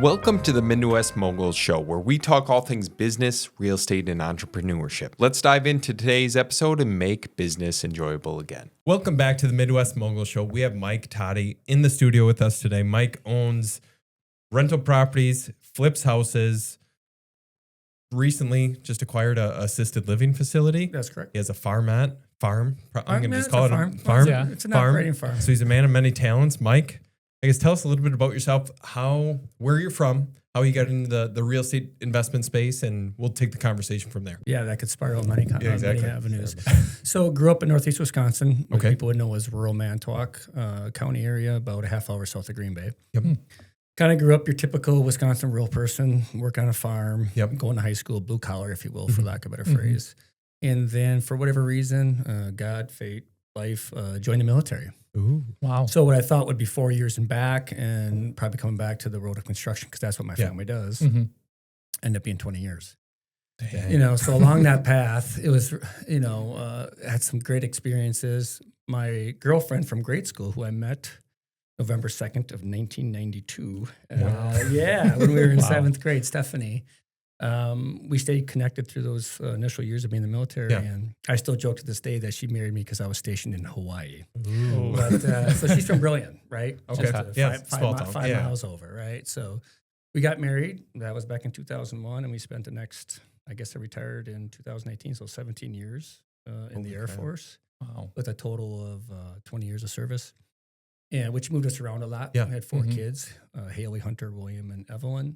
Welcome to the Midwest Moguls Show, where we talk all things business, real estate, and entrepreneurship. Let's dive into today's episode and make business enjoyable again. Welcome back to the Midwest Mogul Show. We have Mike Taddy in the studio with us today. Mike owns rental properties, flips houses, recently just acquired a assisted living facility. That's correct. He has a farm. I'm going to just call it a farm. Yeah, it's an operating farm. So he's a man of many talents. Mike, I guess tell us a little bit about yourself, where you're from, how you got into the real estate investment space, and we'll take the conversation from there. Yeah, that could spiral many exactly. avenues. So grew up in northeast Wisconsin, what Okay. people would know as rural Manitowoc County area, about a half hour south of Green Bay. Yep. Kind of grew up your typical Wisconsin rural person, work on a farm, Yep. going to high school, blue collar, if you will, for lack of a better phrase. And then for whatever reason, God, fate, life, joined the military. Ooh. Wow. So what I thought would be 4 years and back, and probably coming back to the road of construction because that's what my family does, ended up being 20 years. Dang. So along that path, it was, had some great experiences. My girlfriend from grade school, who I met November 2nd of 1992. When we were in seventh grade, Stephanie. We stayed connected through those initial years of being in the military, and I still joke to this day that she married me because I was stationed in Hawaii. Ooh. But, so she's from Brillion, right? Okay. Just Small town. five miles over, right? So we got married. That was back in 2001, and we spent the next, I guess I retired in 2018, so 17 years in the Air Force. Wow. With a total of 20 years of service, and which moved us around a lot. Yeah. We had 4 kids, Haley, Hunter, William, and Evelyn.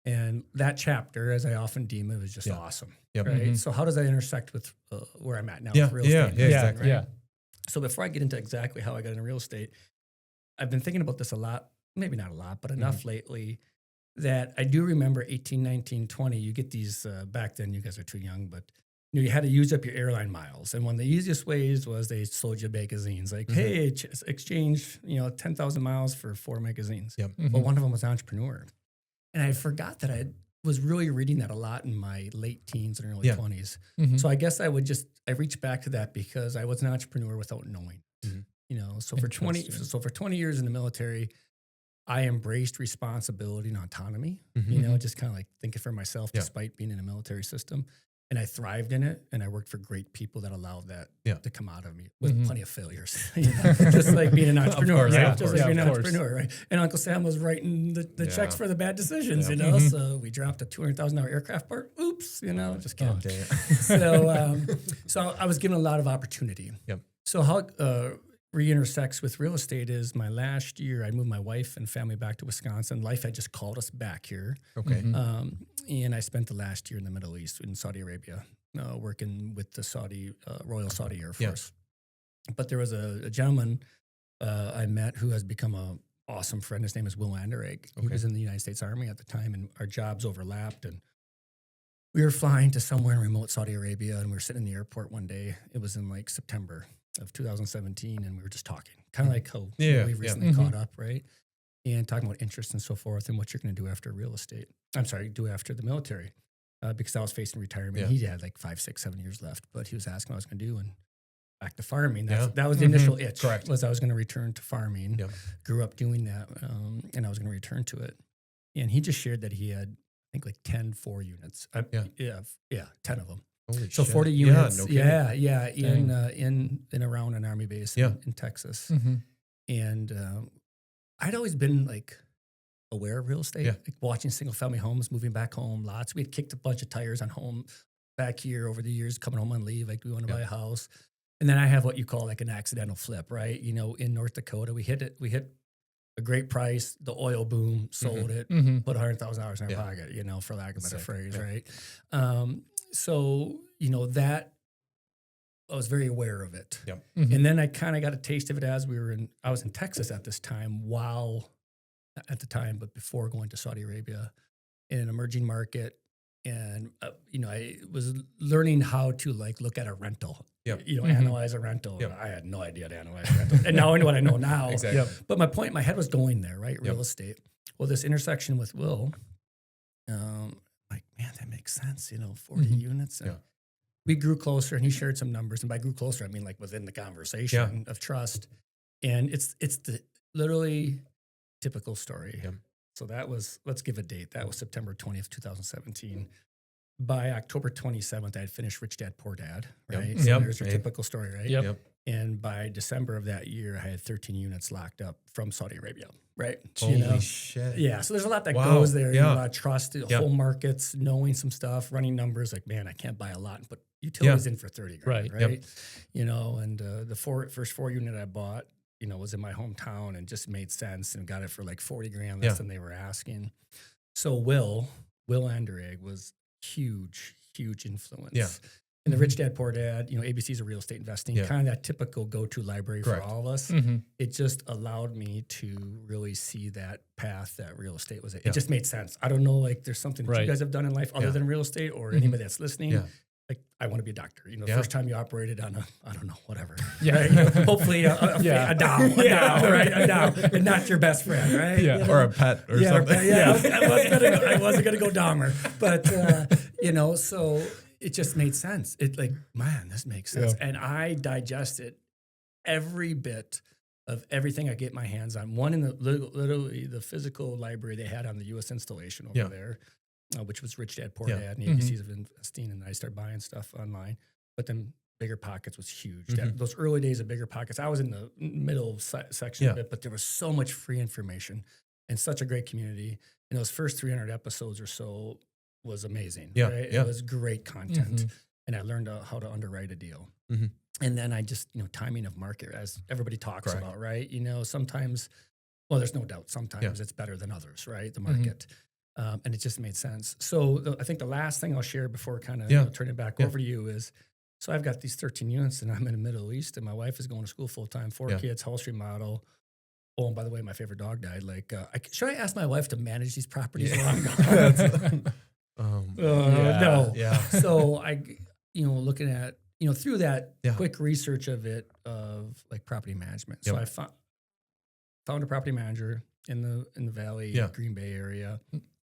And that chapter, as I often deem it, was just awesome. Yep. Right? So how does that intersect with where I'm at now Yeah. with real Yeah. estate? Yeah. investing, Exactly. right? So before I get into exactly how I got into real estate, I've been thinking about this a lot, maybe not a lot, but enough lately that I do remember 18, 19, 20, you get these, back then you guys are too young, but you had to use up your airline miles. And one of the easiest ways was they sold you magazines like, hey, exchange, 10,000 miles for 4 magazines. Yep. Well, one of them was Entrepreneur. And I forgot that I was really reading that a lot in my late teens and early 20s. So I guess I reached back to that because I was an entrepreneur without knowing. So for 20 years in the military, I embraced responsibility and autonomy, just kind of like thinking for myself despite being in a military system. And I thrived in it, and I worked for great people that allowed that to come out of me with plenty of failures. Just like being an entrepreneur, right? Just like being an entrepreneur, right? And Uncle Sam was writing the checks for the bad decisions, So we dropped a $200,000 aircraft part. Oops, just kidding. So I was given a lot of opportunity. Yep. So how re-intersects with real estate is my last year, I moved my wife and family back to Wisconsin. Life had just called us back here. Okay. And I spent the last year in the Middle East in Saudi Arabia, working with the Royal Saudi Air Force. But there was a gentleman I met who has become an awesome friend. His name is Will Anderegg. He was in the United States Army at the time, and our jobs overlapped. And we were flying to somewhere in remote Saudi Arabia, and we were sitting in the airport one day. It was in like September of 2017, and we were just talking, kind of like how we recently caught up, right? And talking about interest and so forth and what you're going to do after real estate. Do after the military, because I was facing retirement. He had like 5, 6, 7 years left, but he was asking what I was going to do, and back to farming. That was the initial itch. Correct. Was I was going to return to farming. Yep. Grew up doing that, and I was going to return to it. And he just shared that he had, I think, like 10 4 units. 10 of them. Holy So shit. 40 units. No kidding. In around an Army base in Texas. And I'd always been like aware of real estate, like watching single family homes, moving back home lots. We had kicked a bunch of tires on home back here over the years, coming home on leave, like we want to buy a house. And then I have what you call like an accidental flip, right? In North Dakota, we hit a great price, the oil boom, sold it, put $100,000 in our pocket, for lack of a better phrase, right? So, that I was very aware of it. Yep. And then I kind of got a taste of it as I was in Texas at this time, but before going to Saudi Arabia in an emerging market. And, I was learning how to like look at a rental, analyze a rental. Yep. I had no idea to analyze a rental. And now I know what I know now. Exactly. But my head was going there, right? Real estate. Well, this intersection with Will, like, man, that makes sense. 40 units. And we grew closer, and he shared some numbers. And by grew closer, I mean like within the conversation of trust. And it's the literally typical story. So that was, let's give a date. That was September 20th, 2017. By October 27th, I had finished Rich Dad, Poor Dad, right? So there's your typical story, right? Yep. And by December of that year, I had 13 units locked up from Saudi Arabia, right? Holy shit. Yeah, so there's a lot that goes there. You know, a lot of trust, Yeah. whole markets, knowing some stuff, running numbers. Like, man, I can't buy a lot and put utilities in for 30 grand, right? Yep. You know, and the first 4 unit I bought, you know, was in my hometown and just made sense, and got it for like 40 grand less than they were asking. So Will Anderegg was huge influence. Yeah. And the Rich Dad, Poor Dad, you know, ABC's a real estate investing, kind of that typical go-to library Correct. for all of us. It just allowed me to really see that path that real estate was. It just made sense. I don't know, like there's something that you guys have done in life other than real estate, or anybody that's listening. Yeah. Like, I want to be a doctor. You know, first time you operated on I don't know, whatever. Yeah. Right? You know, hopefully a dow, right? A dow, and not your best friend, right? Yeah. You know? Or a pet or something. I wasn't gonna go Dahmer, but you know, so it just made sense. It like, man, this makes sense, and I digested every bit of everything I get my hands on. One in the literally the physical library they had on the U.S. installation over there, which was Rich Dad, Poor Dad, and the ABCs of investing, and I started buying stuff online. But then Bigger Pockets was huge. Those early days of Bigger Pockets, I was in the middle section of it, but there was so much free information and such a great community. And those first 300 episodes or so was amazing. Yeah, right? yeah. It was great content. And I learned how to underwrite a deal. And then I just, you know, timing of market, as everybody talks about, right? You know, sometimes, well, there's no doubt, sometimes it's better than others, right? The market. And it just made sense. So I think the last thing I'll share before kind of you know, turn it back over to you is, so I've got these 13 units and I'm in the Middle East, and my wife is going to school full time, 4 kids, house remodel. Oh, and by the way, my favorite dog died. Like, should I ask my wife to manage these properties while I'm gone? No. Yeah. So you know, looking at, you know, through that quick research of it, of like property management. So I found a property manager in the Valley, Green Bay area,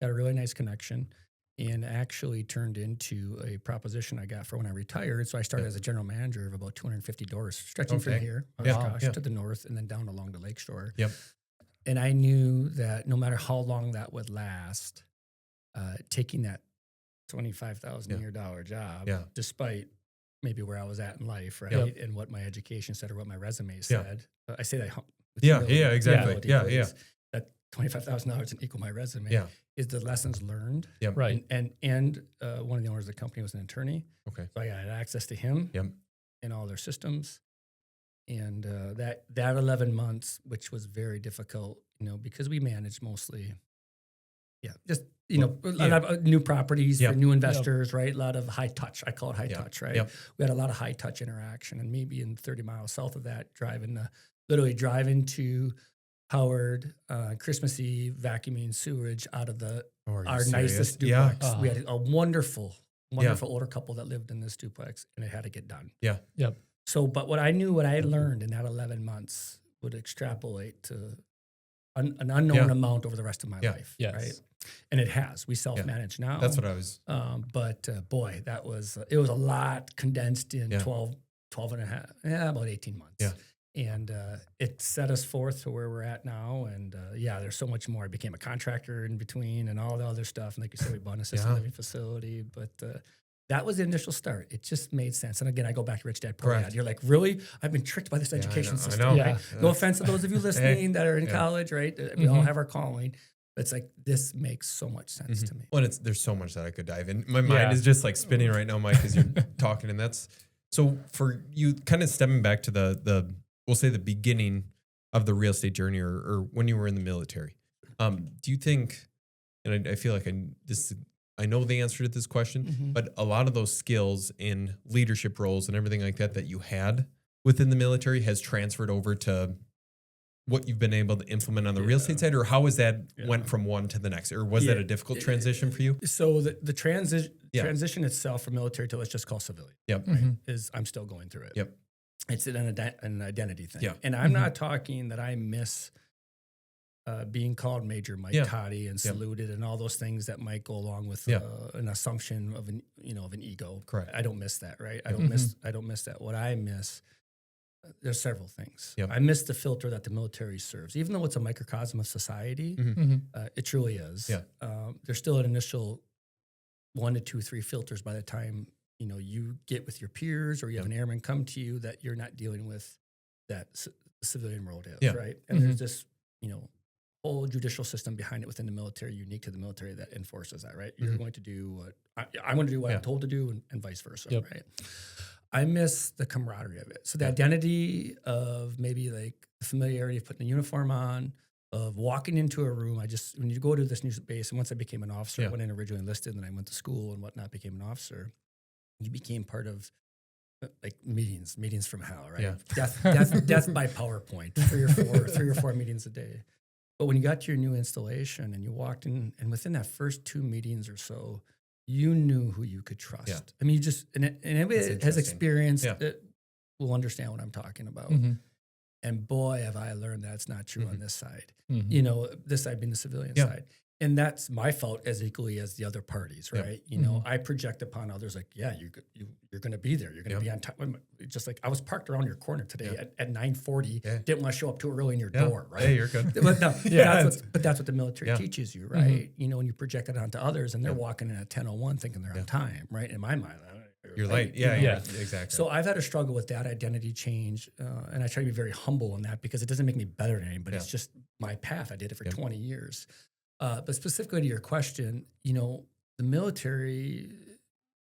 got a really nice connection, and actually turned into a proposition I got for when I retired. So I started as a general manager of about 250 doors, stretching from here, to the north, and then down along the lakeshore. And I knew that no matter how long that would last, taking that $25,000 a year job, despite maybe where I was at in life, right, and what my education said or what my resume said. I say that. Exactly. That $25,000 doesn't equal my resume. Is the lessons learned. Right. And one of the owners of the company was an attorney. Okay. So I had access to him. And all their systems. And that 11 months, which was very difficult, you know, because we managed mostly, just, you know, a lot of new properties for new investors, right? A lot of high touch. I call it high touch, right? We had a lot of high touch interaction, and maybe in 30 miles south of that, literally driving to Howard, Christmas Eve, vacuuming sewage out of our nicest duplex. We had a wonderful older couple that lived in this duplex, and it had to get done. So, but what I had learned in that 11 months would extrapolate to an unknown amount over the rest of my life, right? And it has. We self-manage now. That's what I was. But boy, it was a lot condensed in 12 and a half, about 18 months. And it set us forth to where we're at now. And there's so much more. I became a contractor in between and all the other stuff. And like you said, we bought an assisted living facility. But that was the initial start. It just made sense. And again, I go back to Rich Dad, Poor Dad. You're like, really? I've been tricked by this education system. I know. Right? No offense to those of you listening that are in college, right? We all have our calling. It's like, this makes so much sense to me. Well, there's so much that I could dive in. My mind is just like spinning right now, Mike, as you're talking. And that's, so for you kind of stepping back to the we'll say the beginning of the real estate journey, or when you were in the military, do you think, and I feel like I know the answer to this question, but a lot of those skills in leadership roles and everything like that you had within the military has transferred over to what you've been able to implement on the real estate side, or how was that went from one to the next, or was that a difficult transition for you? So the transition itself from military to, let's just call civilian, is I'm still going through it. It's an identity thing. And I'm not talking that I miss being called Major Mike Taddy and saluted and all those things that might go along with an assumption of an ego. Correct. I don't miss that, right? I don't miss that. What I miss there's several things. Yep. I miss the filter that the military serves, even though it's a microcosm of society. It truly is. Yeah. There's still an initial 1 to 2, 3 filters by the time you get with your peers, or you have an airman come to you, that you're not dealing with that the civilian world is, right? And there's this whole judicial system behind it within the military, unique to the military, that enforces that, right? You're going to do what I'm going to do what I'm told to do, and vice versa, right? I miss the camaraderie of it. So the identity of maybe like the familiarity of putting a uniform on, of walking into a room. When you go to this new base, and once I became an officer, I went in originally enlisted, and then I went to school and whatnot, became an officer. You became part of like meetings from hell, right? Death by PowerPoint, 3 or 4 meetings a day. But when you got to your new installation and you walked in, and within that first 2 meetings or so, you knew who you could trust. Yeah. I mean, and anybody that has experienced it will understand what I'm talking about. And boy, have I learned that's not true on this side. This side being the civilian side. And that's my fault as equally as the other parties, right? I project upon others like, you're going to be there. You're going to be on time. Just like I was parked around your corner today at 9:40. Didn't want to show up too early in your door, right? Hey, you're good. But that's what the military teaches you, right? When you project it onto others, and they're walking in at 10:01 thinking they're on time, right? In my mind, you're late. Yeah, exactly. So I've had a struggle with that identity change, and I try to be very humble in that, because it doesn't make me better than anybody. It's just my path. I did it for 20 years. But specifically to your question, the military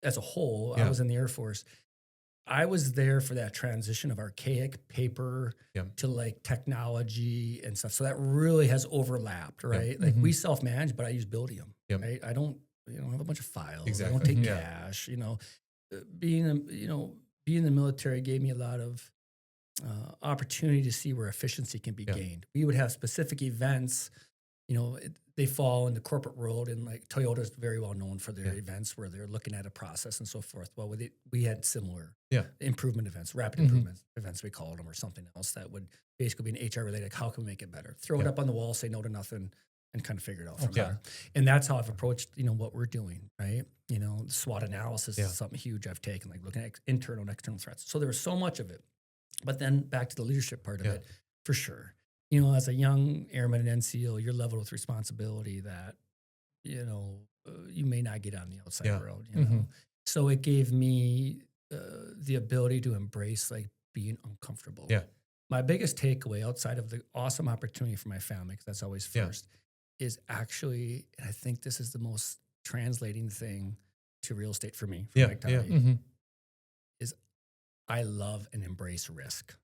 as a whole, I was in the Air Force. I was there for that transition of archaic paper to like technology and stuff. So that really has overlapped, right? Like we self-manage, but I use Buildium, right? I don't have a bunch of files. Exactly. I don't take cash, being in the military gave me a lot of opportunity to see where efficiency can be gained. We would have specific events, they fall in the corporate world, and like Toyota is very well known for their events where they're looking at a process and so forth. Well, we had similar improvement events, rapid improvement events, we called them, or something else that would basically be an HR related. Like, how can we make it better? Throw it up on the wall, say no to nothing, and kind of figure it out from there. And that's how I've approached, what we're doing, right? SWOT analysis is something huge I've taken, like looking at internal and external threats. So there was so much of it. But then back to the leadership part of it, for sure. As a young airman and NCO, you're leveled with responsibility that, you may not get on the outside world, So it gave me the ability to embrace like being uncomfortable. My biggest takeaway outside of the awesome opportunity for my family, because that's always first, is actually, and I think this is the most translating thing to real estate for me, Mike Taddy, is I love and embrace risk.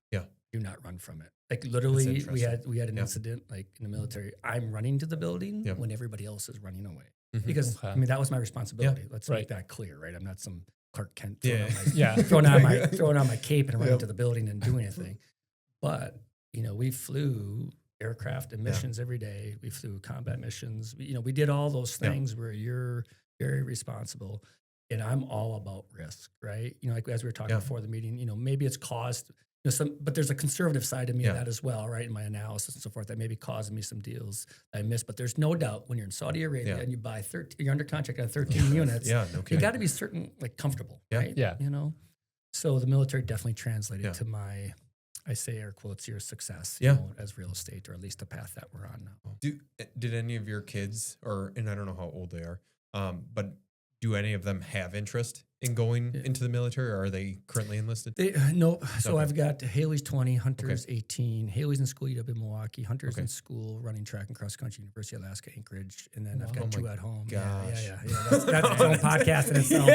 Do not run from it. Like literally, we had an incident like in the military. I'm running to the building when everybody else is running away, because that was my responsibility. Let's make that clear, right? I'm not some Clark Kent throwing on my cape and running to the building and doing anything. But we flew aircraft and missions every day. We flew combat missions. We did all those things where you're very responsible. And I'm all about risk, right? Like as we were talking before the meeting, maybe it's caused but there's a conservative side of me of that as well, right? In my analysis and so forth, that maybe caused me some deals I missed. But there's no doubt when you're in Saudi Arabia and you buy you're under contract on 13 units, you got to be certain, like comfortable, right? So the military definitely translated to my, I say air quotes, your success, as real estate, or at least the path that we're on now. Did any of your kids, and I don't know how old they are, but do any of them have interest in going into the military, or are they currently enlisted? No. So I've got Haley's 20, Hunter's 18. Haley's in school, UW Milwaukee. Hunter's in school, running track and cross country, University of Alaska, Anchorage. And then I've got 2 at home. Gosh. That's its own podcast in itself.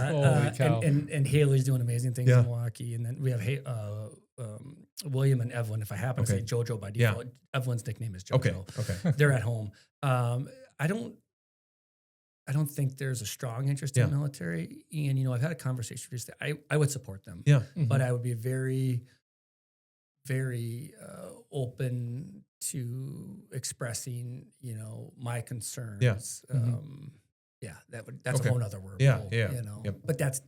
Holy cow. And Haley's doing amazing things in Milwaukee. And then we have William and Evelyn. If I happen to say JoJo by default, Evelyn's nickname is JoJo. Okay. They're at home. I don't think there's a strong interest in the military. And, I've had a conversation with I would support them. But I would be very, very open to expressing, my concerns. That's a whole nother world. But that's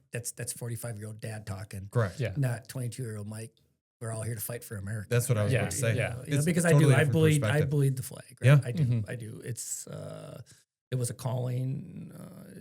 45-year-old dad talking. Correct. Not 22-year-old Mike. We're all here to fight for America. That's what I was about to say. Because totally I bleed the flag. Right? I do. It was a calling.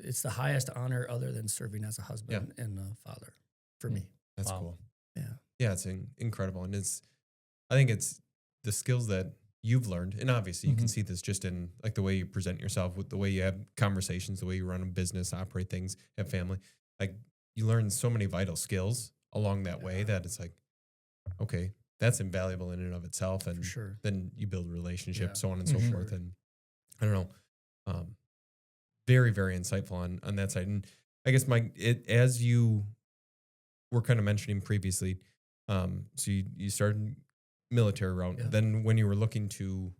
It's the highest honor other than serving as a husband and a father for me. That's cool. Yeah. Yeah, it's incredible. And I think it's the skills that you've learned. And obviously you can see this just in like the way you present yourself, with the way you have conversations, the way you run a business, operate things, have family. Like you learn so many vital skills along that way that it's like, okay, that's invaluable in and of itself. And sure. then you build relationships, so on and so Mhm. forth. And I don't know, very, very insightful on that side. And I guess as you were kind of mentioning previously, so you started military route. Yeah. Then when you were looking to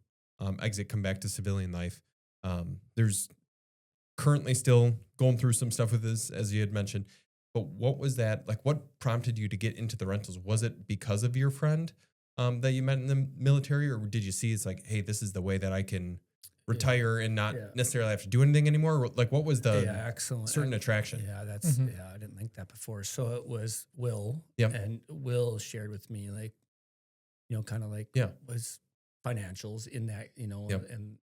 exit, come back to civilian life, there's currently still going through some stuff with this, as you had mentioned. But what was that like? What prompted you to get into the rentals? Was it because of your friend that you met in the military, or did you see it's like, hey, this is the way that I can retire and not necessarily have to do anything anymore? Like, what was the excellent certain attraction? Yeah, that's I didn't think that before. So it was Will, and Will shared with me like, kind of like was financials in that, and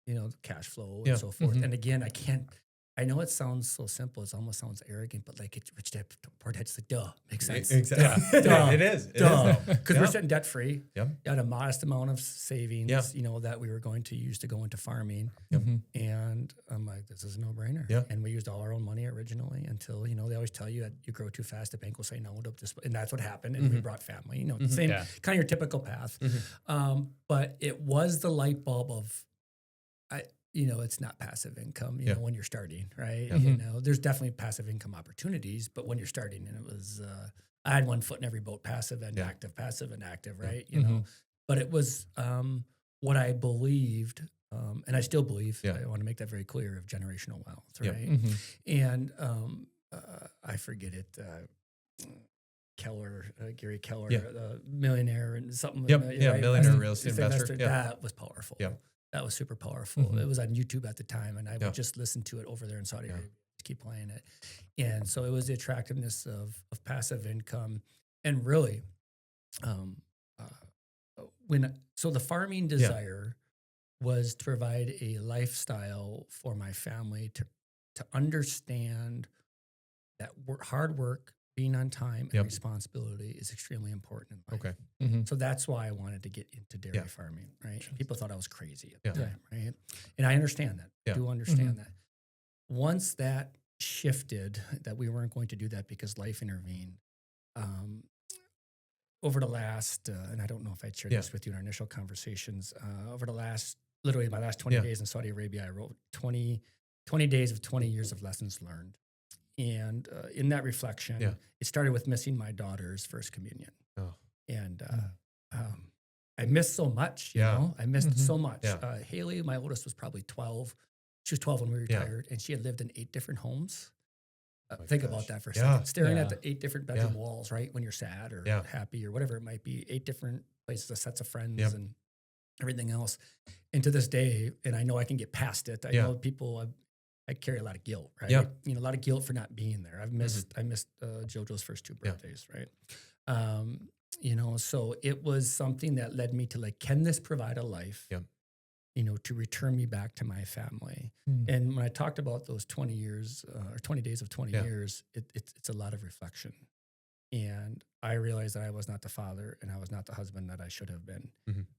cash flow and so forth. And again, I know it sounds so simple. It almost sounds arrogant, but like it's rich dad, poor dad. It's like, duh, makes sense. Exactly. Duh. It is. Duh. Because we're sitting debt free. Yep. Had a modest amount of savings, that we were going to use to go into farming. And I'm like, this is a no brainer. And we used all our own money originally until, they always tell you that you grow too fast, the bank will say no to this. And that's what happened. And we brought family, same kind of your typical path. But it was the light bulb of, it's not passive income, when you're starting, right? There's definitely passive income opportunities, but when you're starting, and it was, I had one foot in every boat, passive and active, right? But it was what I believed, and I still believe, I want to make that very clear, of generational wealth, right? And I forget it, Gary Keller, millionaire and something. Millionaire real estate investor. That was powerful. That was super powerful. It was on YouTube at the time, and I would just listen to it over there in Saudi Arabia, keep playing it. And so it was the attractiveness of passive income. And really, the farming desire was to provide a lifestyle for my family to understand that hard work, being on time, and responsibility is extremely important in life. Okay. So that's why I wanted to get into dairy farming, right? People thought I was crazy at the time, right? And I understand that. I do understand that. Once that shifted, that we weren't going to do that because life intervened, over the last, and I don't know if I'd shared this with you in our initial conversations, over the last, literally my last 20 days in Saudi Arabia, I wrote 20 days of 20 years of lessons learned. And in that reflection, it started with missing my daughter's first communion. And I missed so much, I missed so much. Haley, my oldest, was probably 12. She was 12 when we retired, and she had lived in 8 different homes. Think about that for a second. Staring at the 8 different bedroom walls, right? When you're sad or happy or whatever it might be, 8 different places, a sets of friends and everything else. And to this day, and I know I can get past it. I know people, I carry a lot of guilt, right? A lot of guilt for not being there. I missed JoJo's first 2 birthdays, right? So it was something that led me to like, can this provide a life, to return me back to my family? And when I talked about those 20 years or 20 days of 20 years, it's a lot of reflection. And I realized that I was not the father and I was not the husband that I should have been.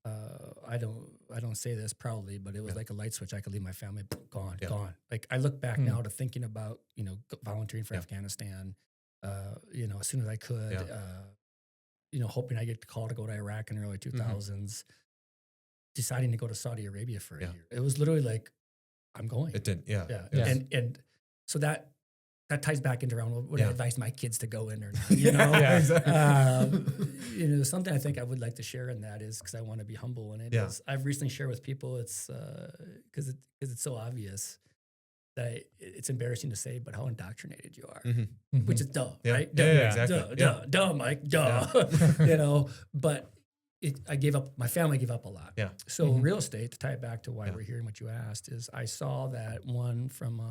I don't say this proudly, but it was like a light switch. I could leave my family, gone. Like I look back now to thinking about, volunteering for Afghanistan, as soon as I could, hoping I get the call to go to Iraq in the early 2000s, deciding to go to Saudi Arabia for a year. It was literally like, I'm going. It did, And so that ties back into around what I advise my kids to go in or not, Exactly. Something I think I would like to share in that is, because I want to be humble, and it is, I've recently shared with people, it's because it's so obvious that it's embarrassing to say, but how indoctrinated you are, which is dumb, right? Dumb, Exactly. Dumb, Mike, duh. But I gave up, my family gave up a lot. So real estate, to tie it back to why we're here and what you asked, is I saw that one from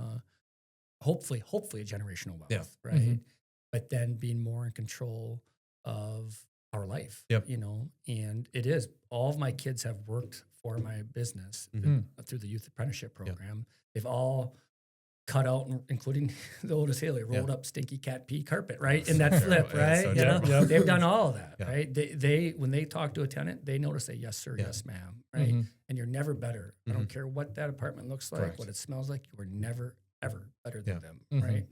hopefully a generational wealth, right? But then being more in control of our life, and it is, all of my kids have worked for my business through the youth apprenticeship program. They've all cut out, including the oldest Haley, rolled up stinky cat pee carpet, right? In that flip, right? So You know, terrible. they've done all of that, Yeah. right? They when they talk to a tenant, they notice a yes sir, yes ma'am, right? And you're never better. I don't care what that apartment looks like, Correct. what it smells like. You are never ever better than them, Mhm. right?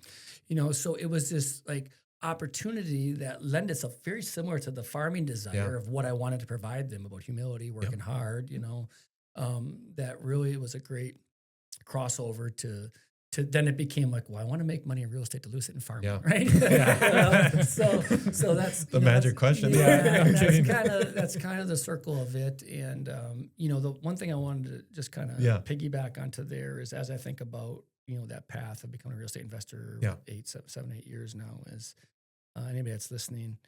You know, so it was this like opportunity that lent itself very similar to the farming desire of what I wanted to provide them about humility, working hard. You know, that really was a great crossover to then it became like, well, I want to make money in real estate to lose it in farming, right? So that's The magic question. Yeah, I'm kidding. that's kind of the circle of it. And you know, the one thing I wanted to just kind of piggyback onto there is as I think about, you know, that path of becoming a real estate investor, 8 years now, is anybody that's listening,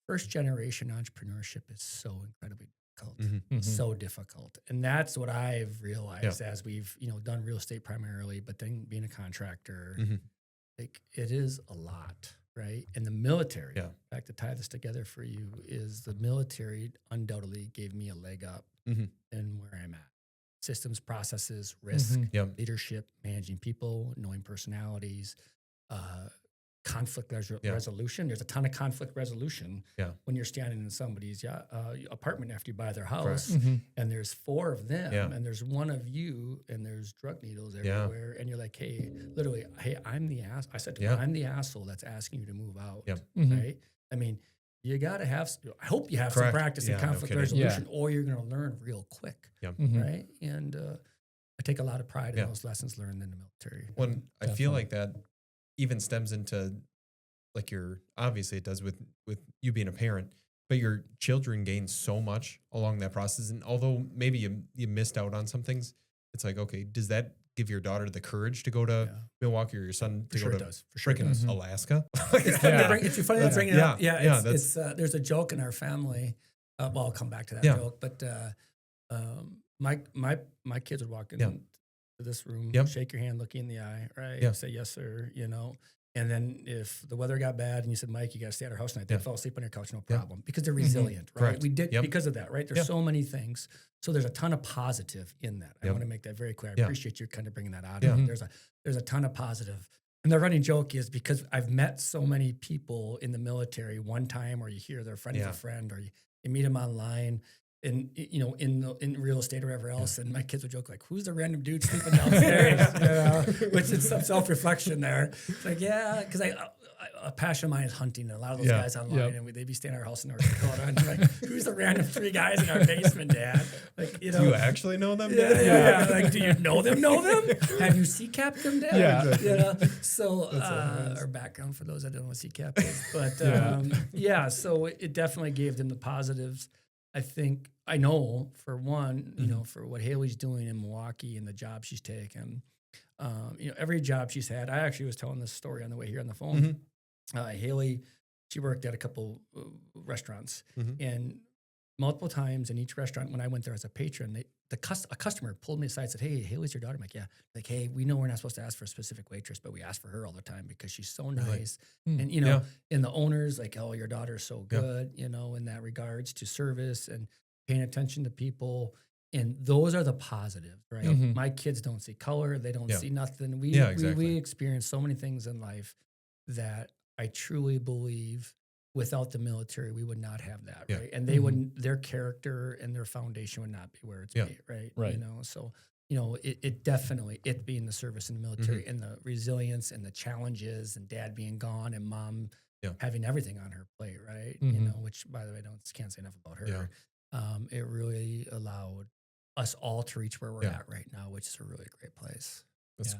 first generation entrepreneurship is so incredibly difficult, so difficult. And that's what I've realized as we've, you know, done real estate primarily, but then being a contractor, like it is a lot, right? And the military, in fact, to tie this together for you, is the military undoubtedly gave me a leg up in where I'm at. Systems, processes, risk, leadership, managing people, knowing personalities, conflict resolution. There's a ton of conflict resolution when you're standing in somebody's apartment after you buy their house, and there's 4 of them, and there's 1 of you, and there's drug needles everywhere, and you're like, hey, literally, hey, I'm the ass. I said to him, I'm the asshole that's asking you to move out, right? I mean, you got to have. I hope you have some practice in conflict resolution, or you're going to learn real quick, right? And I take a lot of pride in those lessons learned in the military. When I feel like that even stems into like obviously it does with you being a parent, but your children gain so much along that process. And although maybe you missed out on some things, it's like, okay, does that give your daughter the courage to go to Milwaukee, or your son to go to freaking Alaska? It's funny that bringing it up. There's a joke in our family. Well, I'll come back to that joke, but my kids would walk into this room, shake your hand, look you in the eye, right? Say yes, sir, you know. And then if the weather got bad and you said, Mike, you got to stay at our house tonight, they fall asleep on your couch, no problem, because they're resilient, right? Correct. We did because of that, right? There's so many things. So there's a ton of positive in that. I want to make that very clear. I appreciate you kind of bringing that out. There's a ton of positive. And the running joke is because I've met so many people in the military one time, or you hear their friend of a friend, or you meet them online, and you know, in real estate or wherever else, and my kids would joke like, "Who's the random dude sleeping downstairs?" Which is some self-reflection there. It's like, because a passion of mine is hunting, and a lot of those guys online, and they'd be staying at our house in North Dakota, and like, "Who's the random 3 guys in our basement, Dad?" Like, you know, do you actually know them, Dad? Like, do you know them? Have you CCAP'd them, Dad? You know, so our background for those that don't know what CCAP is, but so it definitely gave them the positives. I think I know for one, you know, for what Haley's doing in Milwaukee and the job she's taken, you know, every job she's had. I actually was telling this story on the way here on the phone. Haley, she worked at a couple restaurants, and multiple times in each restaurant when I went there as a patron, a customer pulled me aside and said, "Hey, Haley's your daughter?" I'm like, "Yeah." Like, "Hey, we know we're not supposed to ask for a specific waitress, but we ask for her all the time because she's so nice." And, you know, and the owners like, "Oh, your daughter's so good," you know, in that regards to service and paying attention to people. And those are the positives, right? My kids don't see color. They don't see nothing. We experience so many things in life that I truly believe without the military, we would not have that, right? And they wouldn't, their character and their foundation would not be where it's at, right? You know, so, you know, it definitely, it being the service in the military and the resilience and the challenges and dad being gone and mom having everything on her plate, right? You know, which, by the way, can't say enough about her. It really allowed us all to reach where we're at right now, which is a really great place. That's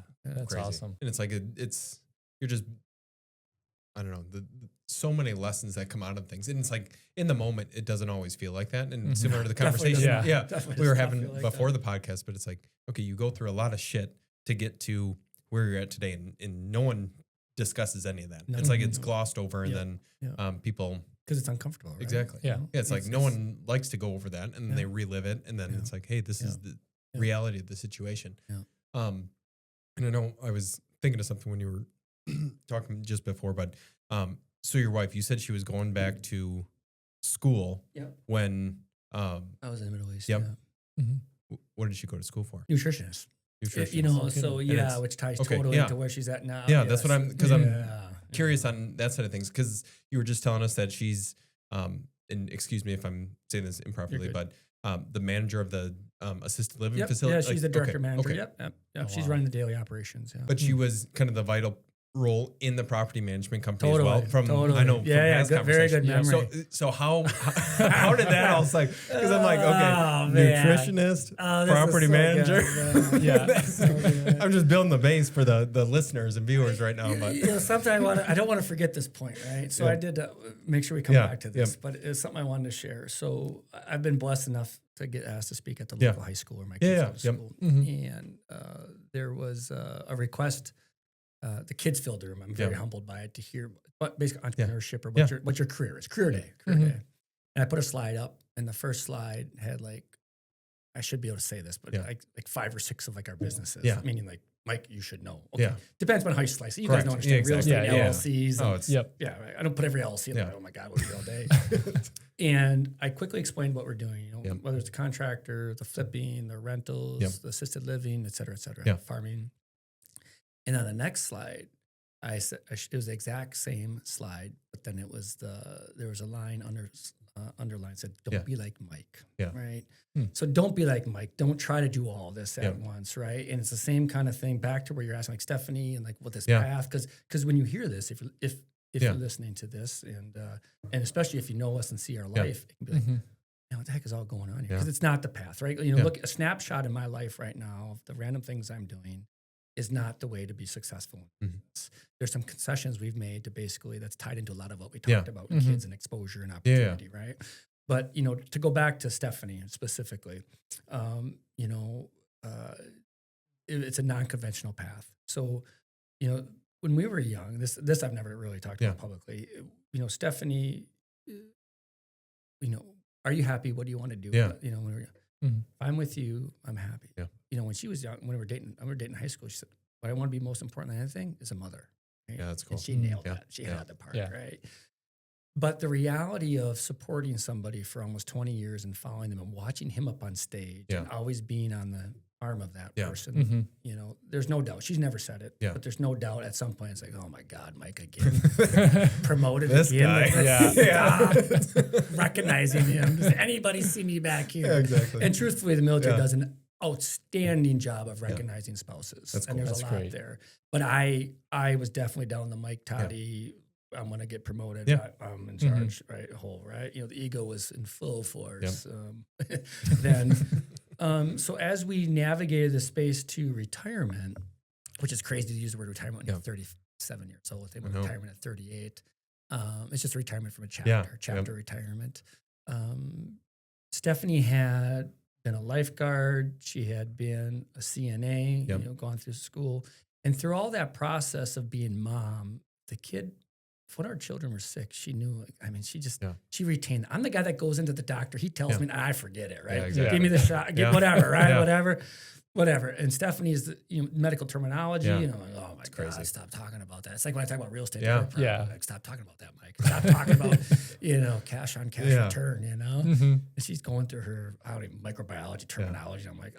crazy. awesome. And it's like, you're just, I don't know, so many lessons that come out of things. And it's like, in the moment, it doesn't always feel like that. And similar to the conversation we were having like before the podcast, but it's like, okay, you go through a lot of shit to get to where you're at today. And no one discusses any of that. It's like it's glossed over and then people... Because it's uncomfortable, right? Exactly. It's like no one likes to go over that, and they relive it. And then it's like, hey, this is the reality of the situation. And I know I was thinking of something when you were talking just before, but so your wife, you said she was going back to school when I was in the Middle East. What did she go to school for? Nutritionist. Nutritionist. which ties Okay, totally yeah. into where she's at now. Yeah, that's what I'm, because I'm Yeah. curious on that side of things, because you were just telling us that she's, and excuse me if I'm saying this improperly, You're but the manager of the assisted living Yep. facility. Yeah, she's the director manager. Okay. Yep. Oh, She's wow. running the daily operations. Yeah. But she was kind of the vital role in the property management company as well. Totally. I know, Yeah, from past very good conversation. memory. So how did that all like? Because I'm like, okay, Oh, man. nutritionist, Oh, this is property so manager. good, Yeah. That's so good. I'm just building the base for the listeners and viewers right now. But Sometimes I don't want to forget this point, right? So Yeah. I did make sure we come Yeah, back to this, yeah. but it's something I wanted to share. So I've been blessed enough to get asked to speak at the Yeah. local high school where my kids Yeah, go to yep. school, Mhm. and there was a request. The kids filled the room. I'm very Yeah. humbled by it to hear, but basically Yeah. entrepreneurship or Yeah. what your career is. Career day. Mhm. And I put a slide up, and the first slide had I should be able to say this, but Yeah. like 5 or 6 of our businesses. Yeah. Meaning Mike, you should know. Okay. Yeah. Depends on how you slice it. You Correct. guys don't understand Yeah, real exactly. estate Yeah, yeah. LLCs. oh, and- it's Yep. yeah, right. I don't put every LLC in Yeah. there. Oh my God, what a real day. And I quickly explained what we're doing, Yep. whether it's the contractor, the flipping, the rentals, Yep. the assisted living, et cetera, Yeah. farming. And on the next slide, I said it was the exact same slide, but then there was a line underlined said, "Don't Yeah. be like Mike." Yeah. Right. Hmm. So don't be like Mike. Don't try to do all this at Yeah. once, right? And it's the same kind of thing back to where you're asking like Stephanie and like what this Yeah. path, because when you hear this, if Yeah. you're listening to this and especially if you know us and see our Yeah. life, it can be like, Mhm. what the heck is all going on here? Yeah. Because it's not the path, right? Yeah. Look, a snapshot in my life right now of the random things I'm doing is not the way to be successful. Mhm. There's some concessions we've made to basically that's tied into a lot of what we Yeah. talked about with Mhm. kids and exposure and Yeah. opportunity, right? But to go back to Stephanie specifically, it's a non-conventional path. So, when we were young, this I've never really talked Yeah. about publicly. Stephanie, are you happy? What do you want to do? Yeah. When we were young. Mhm. If I'm with you, I'm happy. Yeah. When she was young, when we were dating in high school, she said, what I want to be most important than anything is a mother. Right? Yeah, that's cool. And she nailed Yeah. that. She Yeah. had the part, Yeah. right? But the reality of supporting somebody for almost 20 years and following them and watching him up on stage Yeah. and always being on the arm of that Yeah. person, Mhm. there's no doubt. She's never said it, Yeah. but there's no doubt at some point it's like, oh my God, Mike again. Promoted This again. guy. Yeah. Stop recognizing him. Does anybody see me back here? Yeah, exactly. And truthfully, the military Yeah. does an outstanding job of recognizing spouses. That's And cool. there's That's a lot great. there. But I was definitely down the Mike Taddy. I'm going to get promoted. Yeah. I'm in Mhm. charge, right? Whole, right? The ego was in full force. Then, so as we navigated the space to retirement, which is crazy to use the word retirement when Yeah. you're 37 years old. They I went know. retirement at 38. It's just a retirement from a Yeah. chapter retirement. Stephanie had been a lifeguard. She had been a CNA, Yep. gone through school. And through all that process of being mom, the kid, when our children were sick, she knew, Yeah. she retained. I'm the guy that goes into the doctor. He tells Yeah. me, I forget it, right? Yeah, exactly. Give me the shot, get Yeah. whatever, right? Yeah. Whatever. And Stephanie is medical terminology, Yeah. like, oh my crazy. God, stop talking about that. It's like when I talk about real estate. Yeah. Yeah. Like, stop talking about that, Mike. Stop talking about, cash on cash Yeah. return, Mhm. And she's going through her microbiology terminology. I'm like,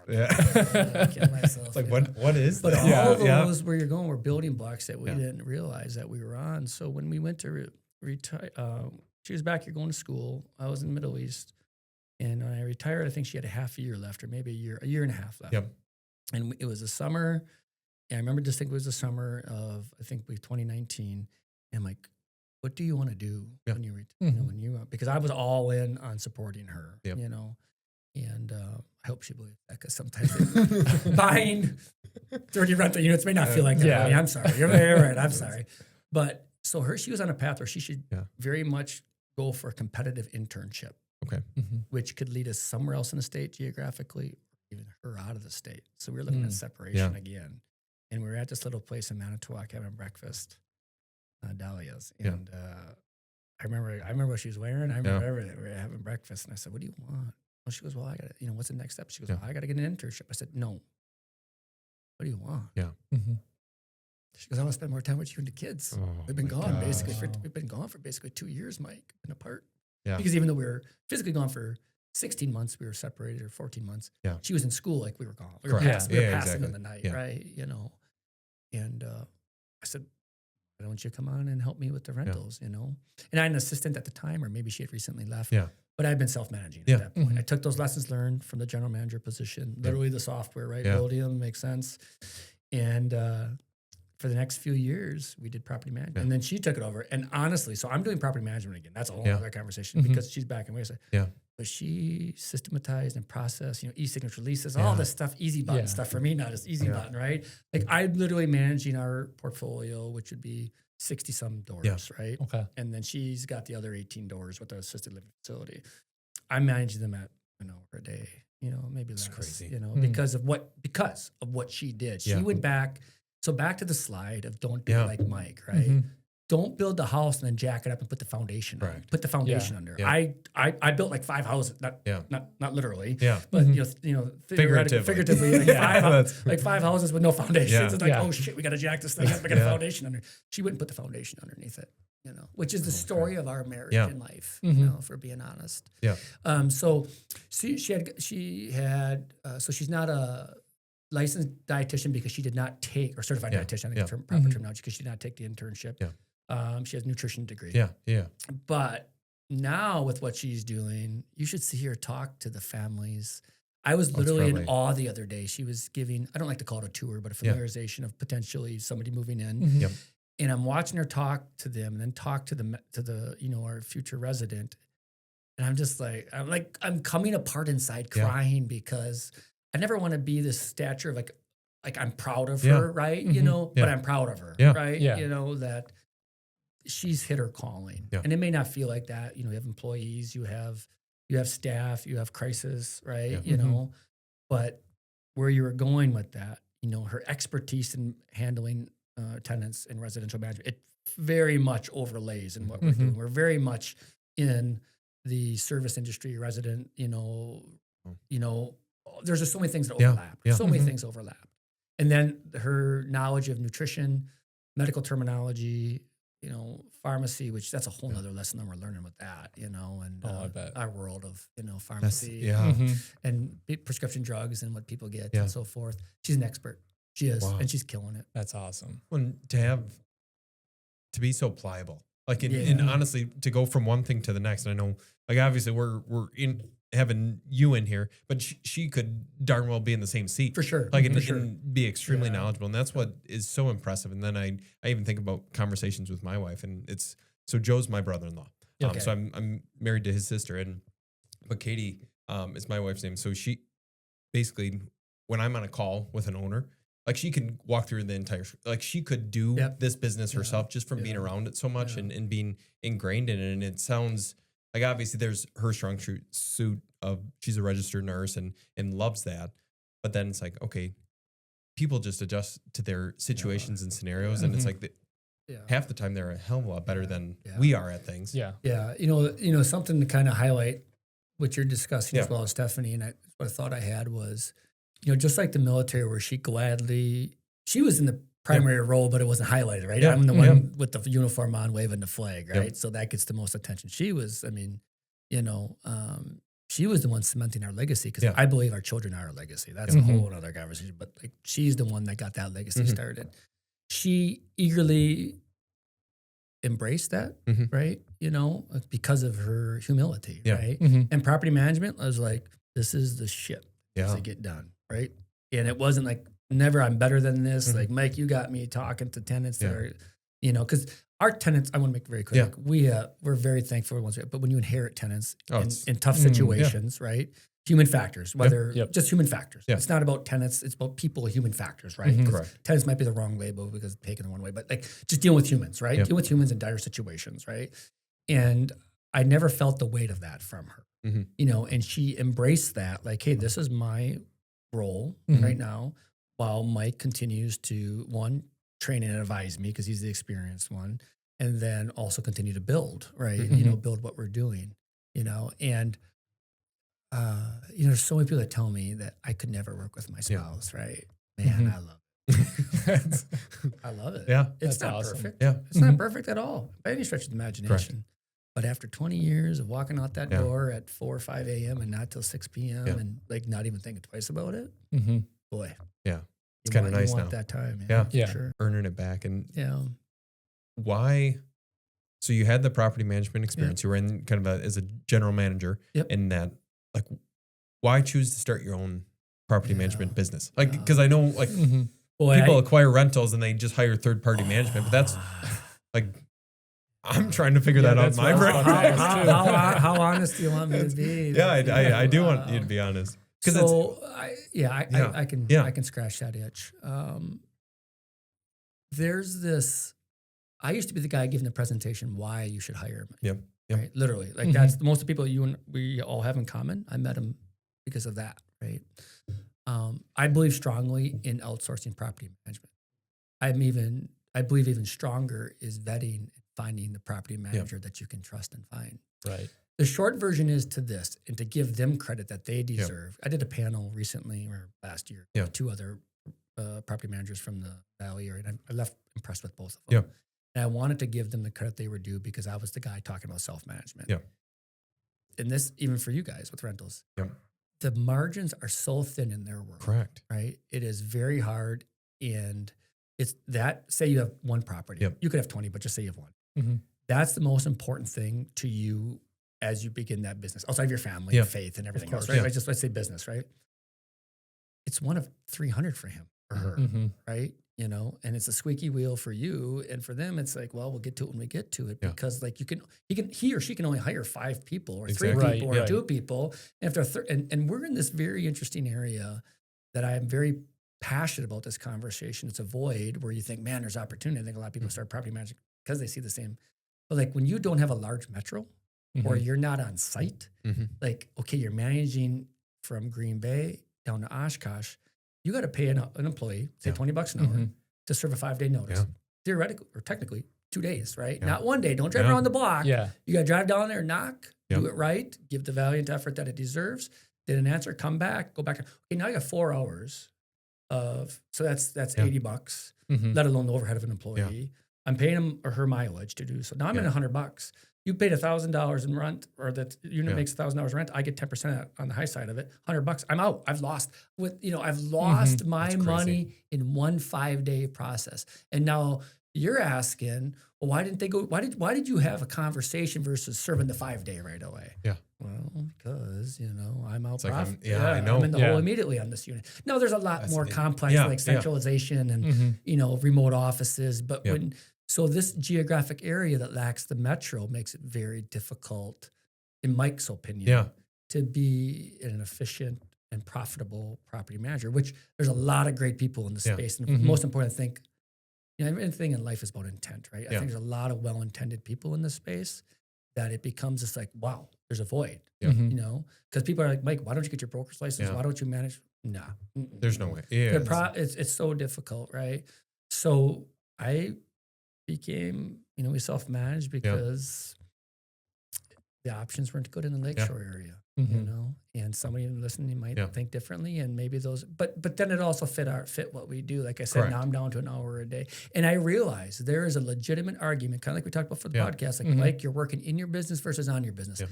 Yeah. I kill myself. It's like, what is But that? all Yeah, of yeah. those where you're going were building blocks that we Yeah. didn't realize that we were on. So when we went to retire, she was back here going to school. I was in the Middle East. And when I retired, I think she had a half a year left or maybe a year and a half left. Yep. And it was the summer. And I remember distinctly it was the summer of, I think, 2019. And I'm like, what do you want to do Yeah. when you, Mhm. because I was all in on supporting her, Yep. and I hope she believes that because sometimes buying 30 rental units may not feel like that. Yeah. I mean, I'm sorry. You're right. I'm sorry. But so she was on a path where she should Yeah. very much go for a competitive internship, Okay. Mhm. which could lead us somewhere else in the state geographically, or even her out of the state. So we were looking at separation Yeah. again. And we were at this little place in Manitowoc having breakfast, Dahlia's. Yeah. And I remember what she was wearing. I remember everything. We were having breakfast. And I said, what do you want? Well, she goes, well, I got to, what's the next step? She goes, Yeah. well, I got to get an internship. I said, no. What do you want? Mhm. She goes, I want to spend more time with you and the kids. Oh, We've been my gone gosh. we've been gone for basically 2 years, Mike, been apart. Yeah. Because even though we were physically gone for 16 months we were separated, or 14 months. Yeah. She was in school, like we were gone. We were Correct. passing, Yeah, passing exactly. in the night, Yeah. right? You know, and I said, why don't you come on and help me with the rentals, you know? And I had an assistant at the time, or maybe she had recently left. Yeah. But I'd been self-managing Yeah. at that point. I took those lessons learned from the general manager position, literally the software, right? Yeah. Building them, makes sense. And for the next few years, we did property management. Yeah. And then she took it over. And honestly, so I'm doing property management again. That's a whole Yeah. other conversation Mhm. because she's back in ways. Yeah. But she systematized and processed, you know, e-signature leases, Yeah. all this stuff, easy button Yeah. stuff for me, not just easy Yeah. button, right? Like I'm literally managing our portfolio, which would be 60 some doors, Yeah. right? Okay. And then she's got the other 18 doors with the assisted living facility. I'm managing them at an hour a day, you know, maybe That's less, crazy. you know, Mm. because of what she did. She Yeah. went back. So back to the slide of don't be Yeah. like Mike, right? Mhm. Don't build the house and then jack it up and put the foundation on. Correct. Put the foundation under. Yeah. I built like 5 houses, Yeah. not literally, Yeah. but Mhm. you know, Figuratively. figuratively like, Yeah. like 5 houses with no foundations. Yeah. It's like, Yeah. oh shit, we got to jack this thing up. We got a Yeah. foundation under. She wouldn't put the foundation underneath it, you know, which is the story of our marriage Yeah. and life, Mhm. you know, for being honest. Yeah. So she had so she's not a licensed dietitian because she did not take, or certified Yeah. dietitian, I think Yeah. the proper Mhm. terminology, because she did not take the internship. Yeah. She has a nutrition degree. Yeah. Yeah. But now with what she's doing, you should see her talk to the families. I was literally in probably- awe the other day. She was giving, I don't like to call it a tour, but a Yeah. familiarization of potentially somebody moving in. Mhm. Yep. And I'm watching her talk to them and then talk to the you know, our future resident. And I'm just like, I'm coming apart inside Yeah. crying because I never want to be this stature of like I'm proud of Yeah. her, right? You Mhm. know, Yeah. but I'm proud of her, Yeah. right? Yeah. You know, that she's hit her calling. Yeah. And it may not feel like that. You know, you have employees, you have staff, you have crisis, right? Yeah. You Mhm. know, but where you were going with that, you know, her expertise in handling tenants in residential management, it very much overlays in what we're Mhm. doing. We're very much in the service industry, Oh. there's just so many things that Yeah, overlap. yeah. So many Mhm. things overlap. And then her knowledge of nutrition, medical terminology, you know, pharmacy, which that's a whole Yeah. nother lesson that we're learning with that, you know, and Oh, I bet. our world of, you know, That's, pharmacy yeah. Mhm. and prescription drugs and what people get Yeah. and so forth. She's an expert. She is, Wow. and she's killing it. That's awesome. When to be so pliable, like, and Yeah. honestly, to go from one thing to the next. And I know, like, obviously we're in having you in here, but she could darn well be in the same seat. For sure. Like, for and, sure. and be extremely Yeah. knowledgeable. And that's what is so impressive. And then I even think about conversations with my wife, and so Joe's my brother-in-law. Okay. So I'm married to his sister, but Katie is my wife's name. So she basically, when I'm on a call with an owner, like, she could walk through the entire, like, she could do Yep. this business Yeah. herself just from being Yeah. around it so much Yeah. and being ingrained in it. And it sounds like, obviously there's her strong suit of she's a registered nurse and loves that. But then it's like, okay, people just adjust to their situations and scenarios. Yeah. And it's Mhm. like Yeah. half the time they're a hell of a lot better Yeah. than Yeah. we are at things. Yeah. Yeah, you know, something to kind of highlight what you're discussing as Yeah. well as Stephanie, and what I thought I had was, you know, just like the military, where she was in the primary role, but it wasn't highlighted, right? Yeah. I'm the Yeah. one with the uniform on, waving the flag, Yep. right? So that gets the most attention. She was, I mean, you know, she was the one cementing our legacy because Yeah. I believe our children are our legacy. That's Mhm. a whole other conversation. But like, she's the one that got that legacy Mhm. started. She eagerly embraced that, Mhm. right? You know, because of her humility, Yeah. right? Mhm. And property management, I was like, this is the shit Yeah. to get done, right? And it wasn't like, never, I'm better than this. Mhm. Like, Mike, you got me talking to tenants that Yeah. are, you know, because our tenants, I want to make it very clear, Yeah. like, we're very thankful for ones, but when you inherit tenants Oh, it's- in tough Mm, yeah. situations, right? Human factors, whether Yep. just human factors. Yeah. It's not about tenants, it's about people, human factors, right? Mhm. 'Cause Correct. tenants might be the wrong label because taken the one way, but like just dealing with humans, right? Yep. Dealing with humans in dire situations, right? And I never felt the weight of that from her, Mhm. you know, and she embraced that, like, hey, this is my role Mhm. right now, while Mike continues to, one, train and advise me because he's the experienced one, and then also continue to build, right? Mhm. You know, build what we're doing, you know, and you know, there's so many people that tell me that I could never work with my spouse, right? Man, Mhm. I love it. I love it. Yeah. It's That's not awesome. perfect. Yeah. It's not Mhm. perfect at all by any stretch of the imagination. But after 20 years of walking out that Yeah. door at 4 or 5 a.m. and not till 6 p.m. Yeah. and like not even thinking twice about it, boy, Yeah. It's you kinda want- nice you want now. that time. Yeah. For Yeah. sure. Earning it back. And Yeah. why? So you had the property management experience. You were in kind of as a general manager Yep. in that, like, why choose to start your own property Yeah. management business? Like, because I know like Boy, people acquire rentals and they just hire third-party management, but that's like, I'm trying to figure that out in that's my what brain. I was thinking. how honest do you want me to be? Yeah, I do want you to be honest. Because So I can scratch that itch. There's this. I used to be the guy giving the presentation why you should hire me. Yep. Right. Literally, like that's most of the people you and we all have in common. I met them because of that. Right. I believe strongly in outsourcing property management. I believe even stronger is vetting and finding the property manager that you can trust and find. Right. The short version is to this, and to give them credit that they deserve. I did a panel recently or last year with 2 other property managers from the Valley area, and I left impressed with both of them. And I wanted to give them the credit they were due because I was the guy talking about self-management. And this, even for you guys with rentals, the margins are so thin in their world. correct. Right? It is very hard, and it's that, say you have one property. You could have 20, but just say you have one. That's the most important thing to you as you begin that business, outside of your family, faith, and everything else, right? Let's say business, right? It's one of 300 for him or her, right? You know, and it's a squeaky wheel for you, and for them, it's like, well, we'll get to it when we get to it, because like he or she can only hire 5 people or 3 people or 2 people, and if they're and we're in this very interesting area that I am very passionate about. This conversation, it's a void where you think, man, there's opportunity. I think a lot of people start property management because they see the same. But like when you don't have a large metro or you're not on site, like, okay, you're managing from Green Bay down to Oshkosh, you got to pay an employee, say $20 an hour, to serve a 5-day notice. Theoretically or technically 2 days, right? Not 1 day. Don't drive around the block. You got to drive down there, knock, do it right, give the valiant effort that it deserves. Did an answer, come back, go back. Okay, now you got 4 hours of, so that's $80, let alone the overhead of an employee. I'm paying him or her mileage to do so. Now I'm in $100. You paid $1,000 in rent, or that unit makes $1,000 rent. I get 10% on the high side of it. $100. I'm out. I've lost I've lost my money in one 5-day process. And now you're asking, well, why didn't they go? Why did you have a conversation versus serving the 5-day right away? Well, because I'm out. Like I know. I'm in the hole immediately on this unit. No, there's a lot more complex, like centralization and remote offices. But so this geographic area that lacks the metro makes it very difficult, in Mike's opinion, to be an efficient and profitable property manager. Which there's a lot of great people in the space, and most important, I think, everything in life is about intent, right? I think there's a lot of well-intended people in this space that it becomes just like, wow, there's a void, because people are like, Mike, why don't you get your broker's license? Why don't you manage? Nah, there's no way. It's so difficult, right? So I became, we self-managed because the options weren't good in the Lakeshore area, and somebody listening might think differently, and maybe those, but then it also fit what we do. Like I said, now I'm down to an hour a day, and I realize there is a legitimate argument, kind of like we talked about for the podcast, like Mike, you're working in your business versus on your business.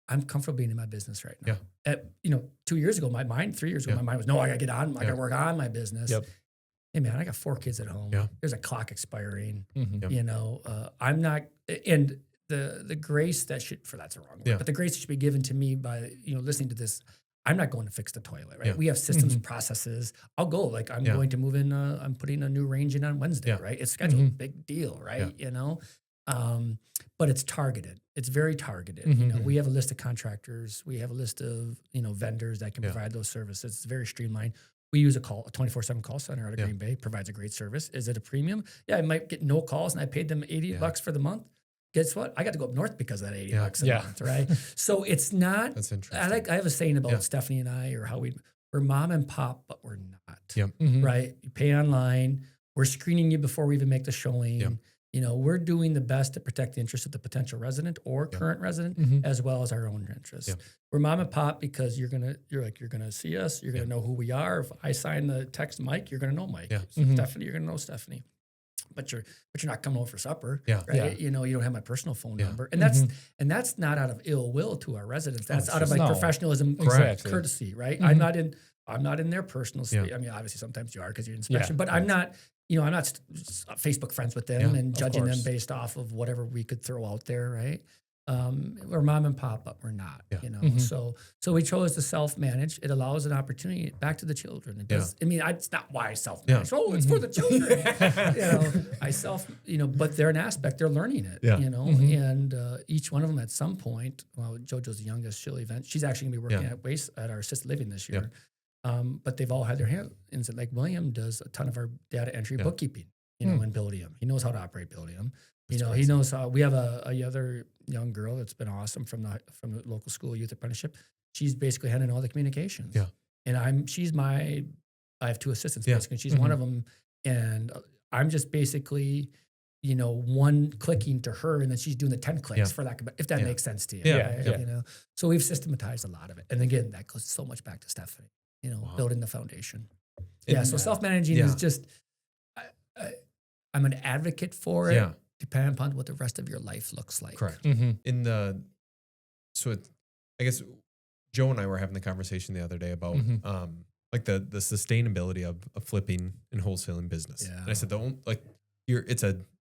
I'm comfortable being in my business right now. 2 years ago, 3 years ago, my mind was, no, I gotta get on, I gotta work on my business. Hey man, I got 4 kids at home. There's a clock expiring. I'm not, and the grace that should, that's the wrong word, but the grace that should be given to me by listening to this. I'm not going to fix the toilet, right? We have systems, processes. I'll go, like I'm going to move in. I'm putting a new range in on Wednesday, right? It's scheduled, big deal, right? But it's targeted. It's very targeted. We have a list of contractors. We have a list of vendors that can provide those services. It's very streamlined. We use a 24/7 call center out of Green Bay, provides a great service. Is it a premium? Yeah, I might get no calls, and I paid them $80 for the month. Guess what? I got to go up north because of that $80 a month, right? So it's not. That's interesting. I have a saying about Stephanie and I, or how we're mom and pop, but we're not. Right? You pay online. We're screening you before we even make the showing. We're doing the best to protect the interests of the potential resident or current resident, as well as our own interests. We're mom and pop because you're gonna see us. You're gonna know who we are. If I sign the text Mike, you're gonna know Mike. Stephanie, you're gonna know Stephanie. but you're not coming over for supper, Yeah. right? Yeah. You know, you don't have my personal phone Yeah. number, and that's not out of ill will to our residents. That's it's out of just like no. professionalism, Exactly. courtesy, right? Mhm. I'm not in their personal space. Yeah. I mean, obviously sometimes you are because you're in inspection, but right. I'm not. You know, I'm not Facebook friends with them Yeah, and of judging them course. based off of whatever we could throw out there, right? We're mom and pop, but we're not. Yeah. You know, Mhm. so we chose to self-manage. It allows an opportunity back to the children. It does. I mean, it's not why I self-manage. Yeah. Oh, it's for the children. But they're an aspect. They're learning it. Yeah. You know, and each one of them at some point. Well, JoJo's the youngest. She'll event. She's actually gonna be working at our assisted living this year. But they've all had their hands. Like William does a ton of our data entry, bookkeeping. You know, in Buildium, he knows how to operate Buildium. You know, he knows how. We have a other young girl that's been awesome from the local school youth apprenticeship. She's basically handling all the communications. Yeah. And I have two assistants basically. She's Mhm. one of them, and I'm just basically, you know, one clicking to her, and then she's doing the 10 clicks for that. If that makes sense to you, Yeah. right? Yeah. You know. So we've systematized a lot of it, and again, that goes so much back to Stephanie. You know, building the foundation. So self-managing is just. I'm an advocate for it. Yeah. Depending upon what the rest of your life looks like. Correct. Mhm. I guess Joe and I were having the conversation the other day about like the sustainability of flipping and wholesaling business. Yeah. And I said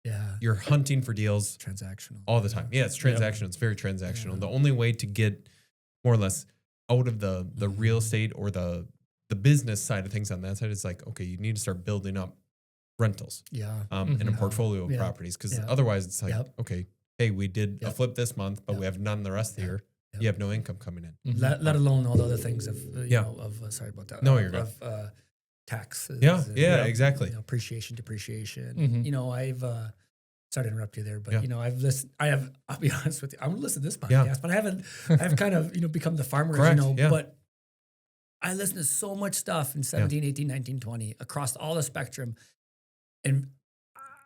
Yeah. you're hunting for deals Transactional. all the time. Yeah, it's transactional. It's very transactional. Yeah. The only way to get more or less out of the real estate or the business side of things on that side is like, okay, you need to start building up rentals Yeah. in a portfolio of Yeah. properties, because Yeah. otherwise it's like, Yep. okay, hey, we did a Yep. flip this month, but Yep. we have none the rest of the year. Yep. You have no income coming in. Let alone all the other things of Yeah. sorry about that. No, you're good. Of taxes. Yeah, and, yeah, exactly. You know, appreciation, depreciation. Mhm. You know, I've sorry to interrupt you there, but Yeah. you know, I'll be honest with you. I'm gonna listen to this podcast, but I've kind of, you know, become the farmer, Correct, you know, yeah. but I listen to so much stuff in 17, 18, 19, 20 across all the spectrum. And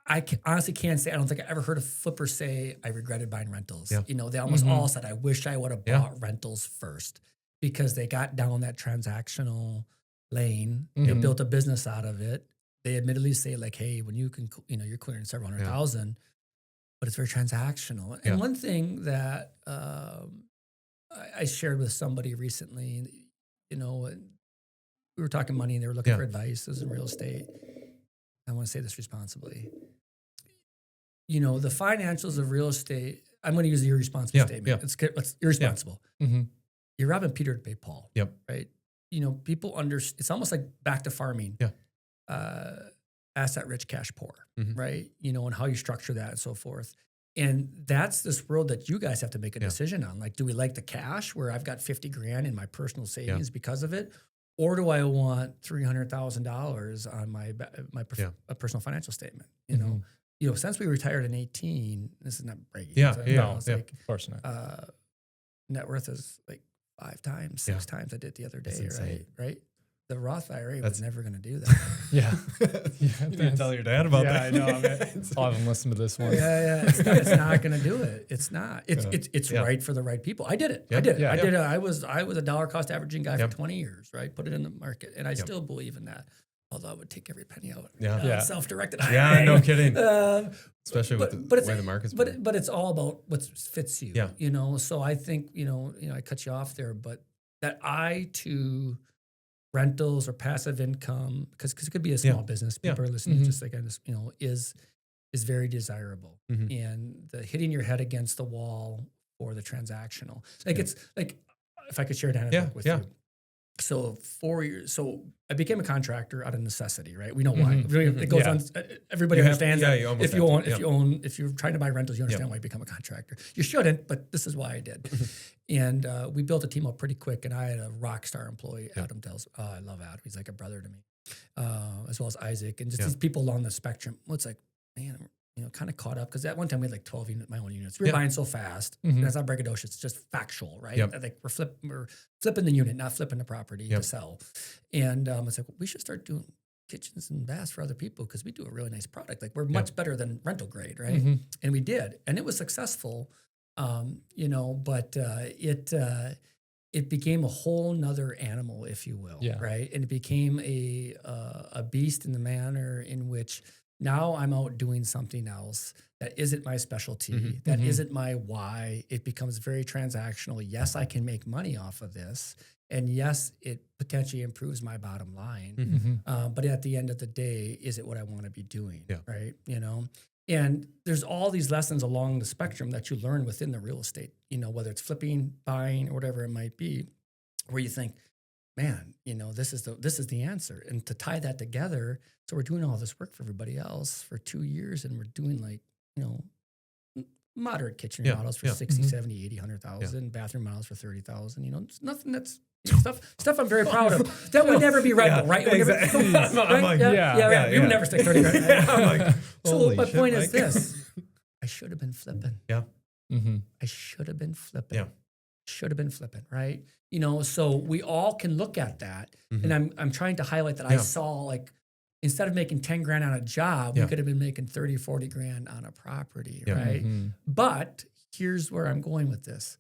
I honestly can't say, I don't think I ever heard a flipper say, I regretted buying rentals. Yeah. You know, they almost all said, I wish I would have bought rentals first, because they got down that transactional lane. They built a business out of it. They admittedly say like, hey, when you can, you know, you're clearing several hundred thousand, but it's very transactional. And one thing that I shared with somebody recently, you know, we were talking money and they were looking for advice. It was in real estate. I want to say this responsibly. You know, the financials of real estate, I'm going to use the irresponsible statement. Yeah. It's irresponsible. Mhm. You're robbing Peter to pay Paul. Yep. Right? You know, people it's almost like back to farming. Yeah. Asset rich, cash poor. Mhm. Right? You know, and how you structure that and so forth. And that's this world that you guys have to make a decision on. Like, do we like the cash where I've got 50 grand in my personal savings because of it? Or do I want $300,000 on my personal financial statement? You know, since we retired in 18, this is not bragging. It's like, Of course not. net worth is like 5 times, 6 times I did the other That's day, insane. right? The Roth IRA was never going to do that. Yeah. You didn't tell your dad about that. I know. I'll have him listen to this one. Yeah. It's not going to do it. It's not. It's right for the right people. I did it. Yeah. I did it. Yeah. I did it. I was a dollar cost averaging guy for 20 years, right? Put it in the market. And I still believe in that. Although I would take every penny out. Yeah. Self-directed. Yeah, no kidding. But Especially with it's, the way the market's but it's all about what fits you. Yeah. You know, so I think, you know, I cut you off there, but that eye to rentals or passive income, because it could be a small business. People are listening just like I just, you know, is very desirable. And the hitting your head against the wall for the transactional. Like it's like, if I could share an anecdote with you. So 4 years, so I became a contractor out of necessity, right? We know why. It goes on. Everybody understands that. you almost If you're trying to buy rentals, you understand why you become a contractor. You shouldn't, but this is why I did. And we built a team up pretty quick. And I had a rock star employee, Adam Dells. Oh, I love Adam. He's like a brother to me, as well as Isaac, and just these people along the spectrum. Well, it's like, man, you know, kind of caught up, because at one time we had like 12 my own units. We were buying so fast. And that's not braggadocious. It's just factual, right? Like we're flipping the unit, not flipping the property to sell. And it's like, we should start doing kitchens and baths for other people, because we do a really nice product. Like we're much better than rental grade, right? And we did, and it was successful. You know, but it became a whole nother animal, if you will, right? And it became a beast in the manner in which Now I'm out doing something else that isn't my specialty, that isn't my why. It becomes very transactional. Yes, I can make money off of this. And yes, it potentially improves my bottom line. But at the end of the day, is it what I want to be doing? Yeah. Right. And there's all these lessons along the spectrum that you learn within the real estate, whether it's flipping, buying, or whatever it might be, where you think, man, this is the answer. And to tie that together, so we're doing all this work for everybody else for 2 years, and we're doing moderate kitchen remodels for 60, 70, 80, 100,000, bathroom remodels for 30,000. It's nothing that's stuff I'm very proud of. That would never be right, right? Exactly. I'm like, you would never stick 30 grand. I'm like, so my point is this: I should have been flipping. Yeah. I should have been flipping. Yeah. Should have been flipping, right? So we all can look at that, and I'm trying to highlight that I saw instead of making 10 grand on a job, we could have been making 30, 40 grand on a property, right? But here's where I'm going with this.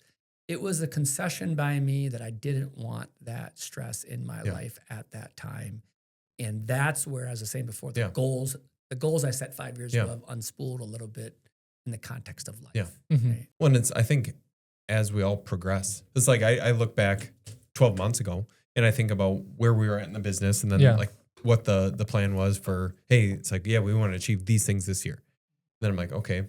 It was a concession by me that I didn't want that stress in my life at that time. And that's where, as I was saying before, the goals I set 5 years ago have unspooled a little bit in the context of life. Yeah. Right? Well, and I think as we all progress, it's like I look back 12 months ago and I think about where we were at in the business and then like what the plan was for, hey, it's like, we want to achieve these things this year. Then I'm like, okay,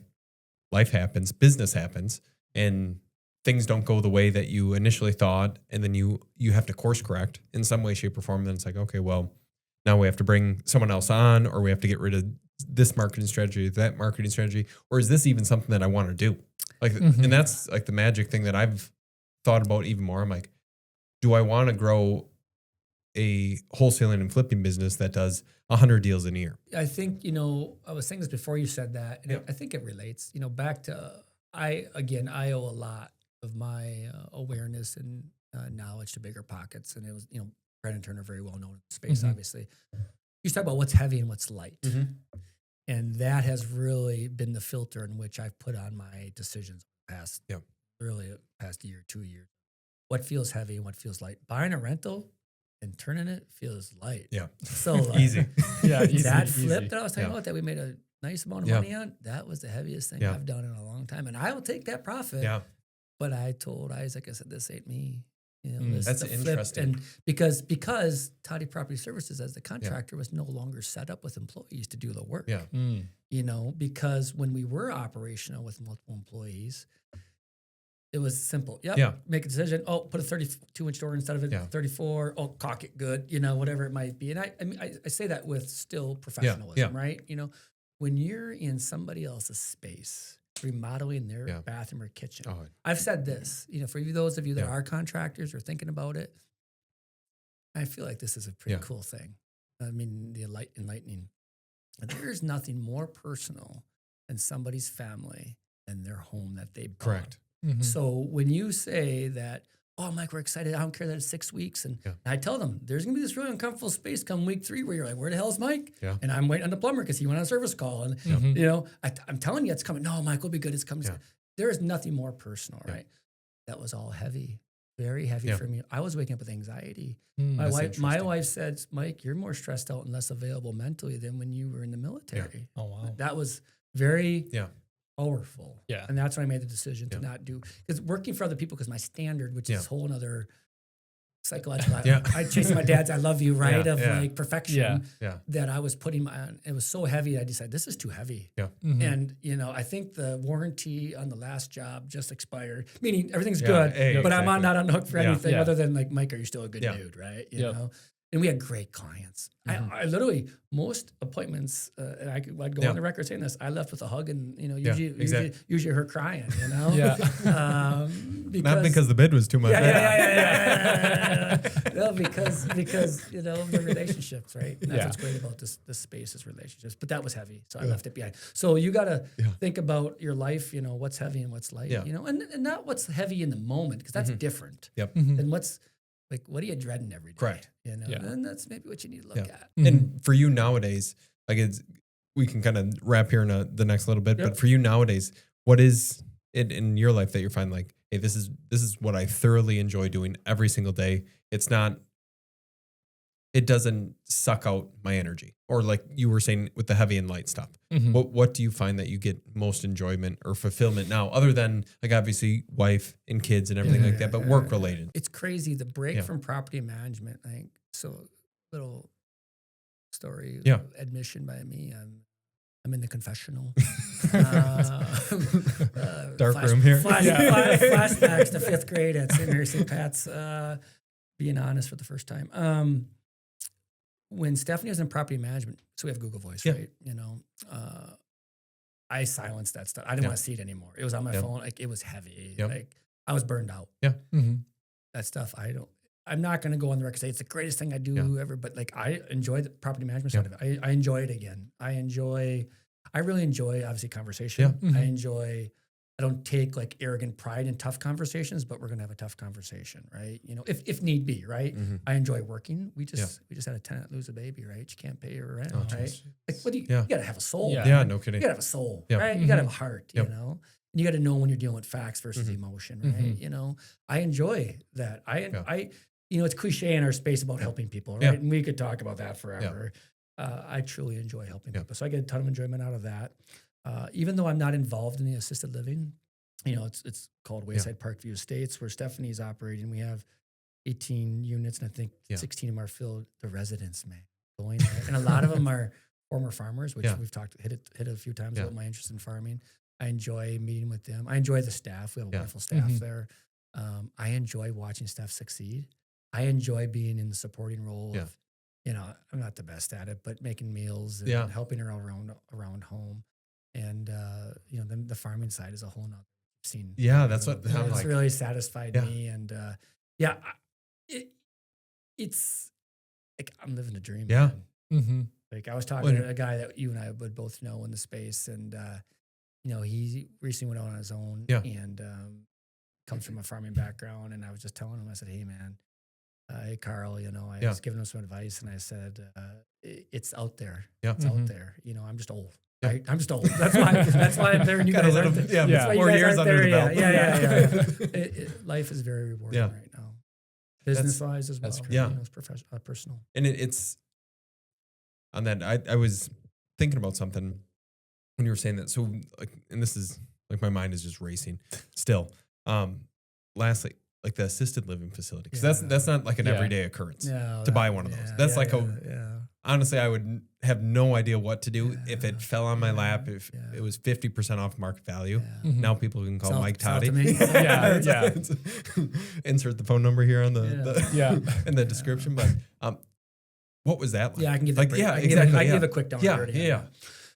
life happens, business happens, and things don't go the way that you initially thought, and then you have to course correct in some way, shape, or form. Then it's like, okay, well, now we have to bring someone else on, or we have to get rid of this marketing strategy, that marketing strategy, or is this even something that I want to do? Like, and that's like the magic thing that I've thought about even more. I'm like, do I want to grow a wholesaling and flipping business that does 100 deals in a year? I think, I was saying this before you said that, and I think it relates, back to, I owe a lot of my awareness and knowledge to Bigger Pockets. And it was, Brandon Turner, very well known in the space, obviously. You talk about what's heavy and what's light. And that has really been the filter in which I've put on my decisions past year, 2 years. What feels heavy and what feels light. Buying a rental and turning it feels light. Yeah. So light. Easy. Easy. That flip that I was talking about that we made a nice amount of money on, that was the heaviest thing I've done in a long time. And I will take that profit. Yeah. But I told Isaac, I said, this ain't me. That's interesting. And because Taddy Property Services as the contractor was no longer set up with employees to do the work. Yeah. Because when we were operational with multiple employees, it was simple. Make a decision. Oh, put a 32-inch door instead of a 34. Oh, caulk it good. Whatever it might be. And I say that with still professionalism, right? When you're in somebody else's space, remodeling their bathroom or kitchen. I've said this, for those of you that are contractors or thinking about it, I feel like this is a pretty cool thing. I mean, the enlightening. There's nothing more personal than somebody's family and their home that they bought. Correct. So when you say that, oh, Mike, we're excited. I don't care that it's 6 weeks. And I tell them, there's going to be this really uncomfortable space come week 3 where you're like, where the hell is Mike? Yeah. And I'm waiting on the plumber because he went on a service call. And, I'm telling you it's coming. No, Mike will be good. It's coming. Yeah. There is nothing more personal, right? That was all heavy, very heavy for me. I was waking up with anxiety. My wife said, Mike, you're more stressed out and less available mentally than when you were in the military. Oh, wow. That was very powerful. Yeah. And that's when I made the decision to not do, because working for other people, because my standard, which is a whole other psychological, I chased my dad's I love you, right? Like perfection that I was putting on. It was so heavy. I decided this is too heavy. Yeah. And, I think the warranty on the last job just expired, meaning everything's good, but I'm not on the hook for anything other than like, Mike, are you still a good dude, right? You know? And we had great clients. I literally, most appointments, and I'd go on the record saying this, I left with a hug and, usually her crying, Not because the bid was too much. No, because of the relationships, right? And that's what's great about this space is relationships. But that was heavy, so I left it behind. So you got to think about your life, what's heavy and what's light, and not what's heavy in the moment, because that's different. And what's, like, what are you dreading every day? Correct. And that's maybe what you need to look at. And for you nowadays, like we can kind of wrap here in the next little bit, but for you nowadays, what is it in your life that you're finding like, hey, this is what I thoroughly enjoy doing every single day. It's not it doesn't suck out my energy. Or like you were saying with the heavy and light stuff. Mhm. What do you find that you get most enjoyment or fulfillment now, other than like obviously wife and kids and everything like that, but work related? It's crazy the break Yeah. from property management. I think so. Little story, Yeah. admission by me. I'm in the confessional. Dark room here. Flashbacks to 5th grade at St. Mary St. Pat's. Being honest for the first time. When Stephanie was in property management, so we have Google Voice, Yeah. right? You know, I silenced that stuff. I didn't want to see it anymore. It was on my Yep. phone. Like it was heavy. Yep. Like I was burned out. Mhm. That stuff. I'm not going to go on the record and say it's the greatest thing I do ever, but like I enjoy the property management side of it. I enjoy it again. I really enjoy obviously conversation. Yeah. Mhm. I don't take like arrogant pride in tough conversations, but we're going to have a tough conversation, right? You know, if need be, right? Mhm. I enjoy working. We just had a tenant lose a baby, right? You can't pay your rent, Oh, right? geez. Like, what do you? Yeah. You got to have a soul. Yeah. man. Yeah, no You kidding. got to have a soul, Yep. right? You got to have a Mhm. heart, Yep. you know. And you got to know when you're dealing with facts versus Mhm. emotion, right? Mhm. You know, I enjoy that. I you know, it's cliche in our space about helping people, right? Yeah. And we could talk about that forever. I truly enjoy helping people, so I get a ton of enjoyment out of that. Even though I'm not involved in the assisted living, you know, it's called Wayside Parkview Estates, where Stephanie's operating. We have 18 units, and I think 16 of them are filled. The residents, man, going there, and a lot of them are former farmers, which we've hit it a few times about my interest in farming. I enjoy meeting with them. I enjoy the staff. We have a wonderful staff Mhm. there. I enjoy watching staff succeed. I enjoy being in the supporting role of, you know, I'm not the best at it, but making meals and helping her around home. And, you know, then the farming side is a whole nother scene. Yeah, that's what I'm It's like. really satisfied me. And, it's like, I'm living a dream. Yeah. Man. Mhm. Like I was talking to a guy that you and I would both know in the space, and you know, he recently went out on his own, and comes from a farming background. And I was just telling him, I said, "Hey, man, hey, Carl, you know, I was giving him some advice, and I said, it's out there, it's out there. You know, I'm just old." Right? I'm just old. That's why I'm there. And you Got a guys little, aren't there. yeah, That's why more you guys years aren't under there. the belt. Yeah. Life is very rewarding right now, business wise as well. that's You know, it's professional, personal. And it's on that. I was thinking about something when you were saying that. So like, and this is like my mind is just racing still. Lastly, like the assisted living facility, because that's not like an everyday occurrence to buy one of those. That's like honestly, I would have no idea what to do if it fell on my lap. If it was 50% off market value, now people can call Mike Taddy. Insert the phone number here on the in the description. But what was that like? Yeah, I can give like, that. yeah, I can exactly. give a quick down. Yeah.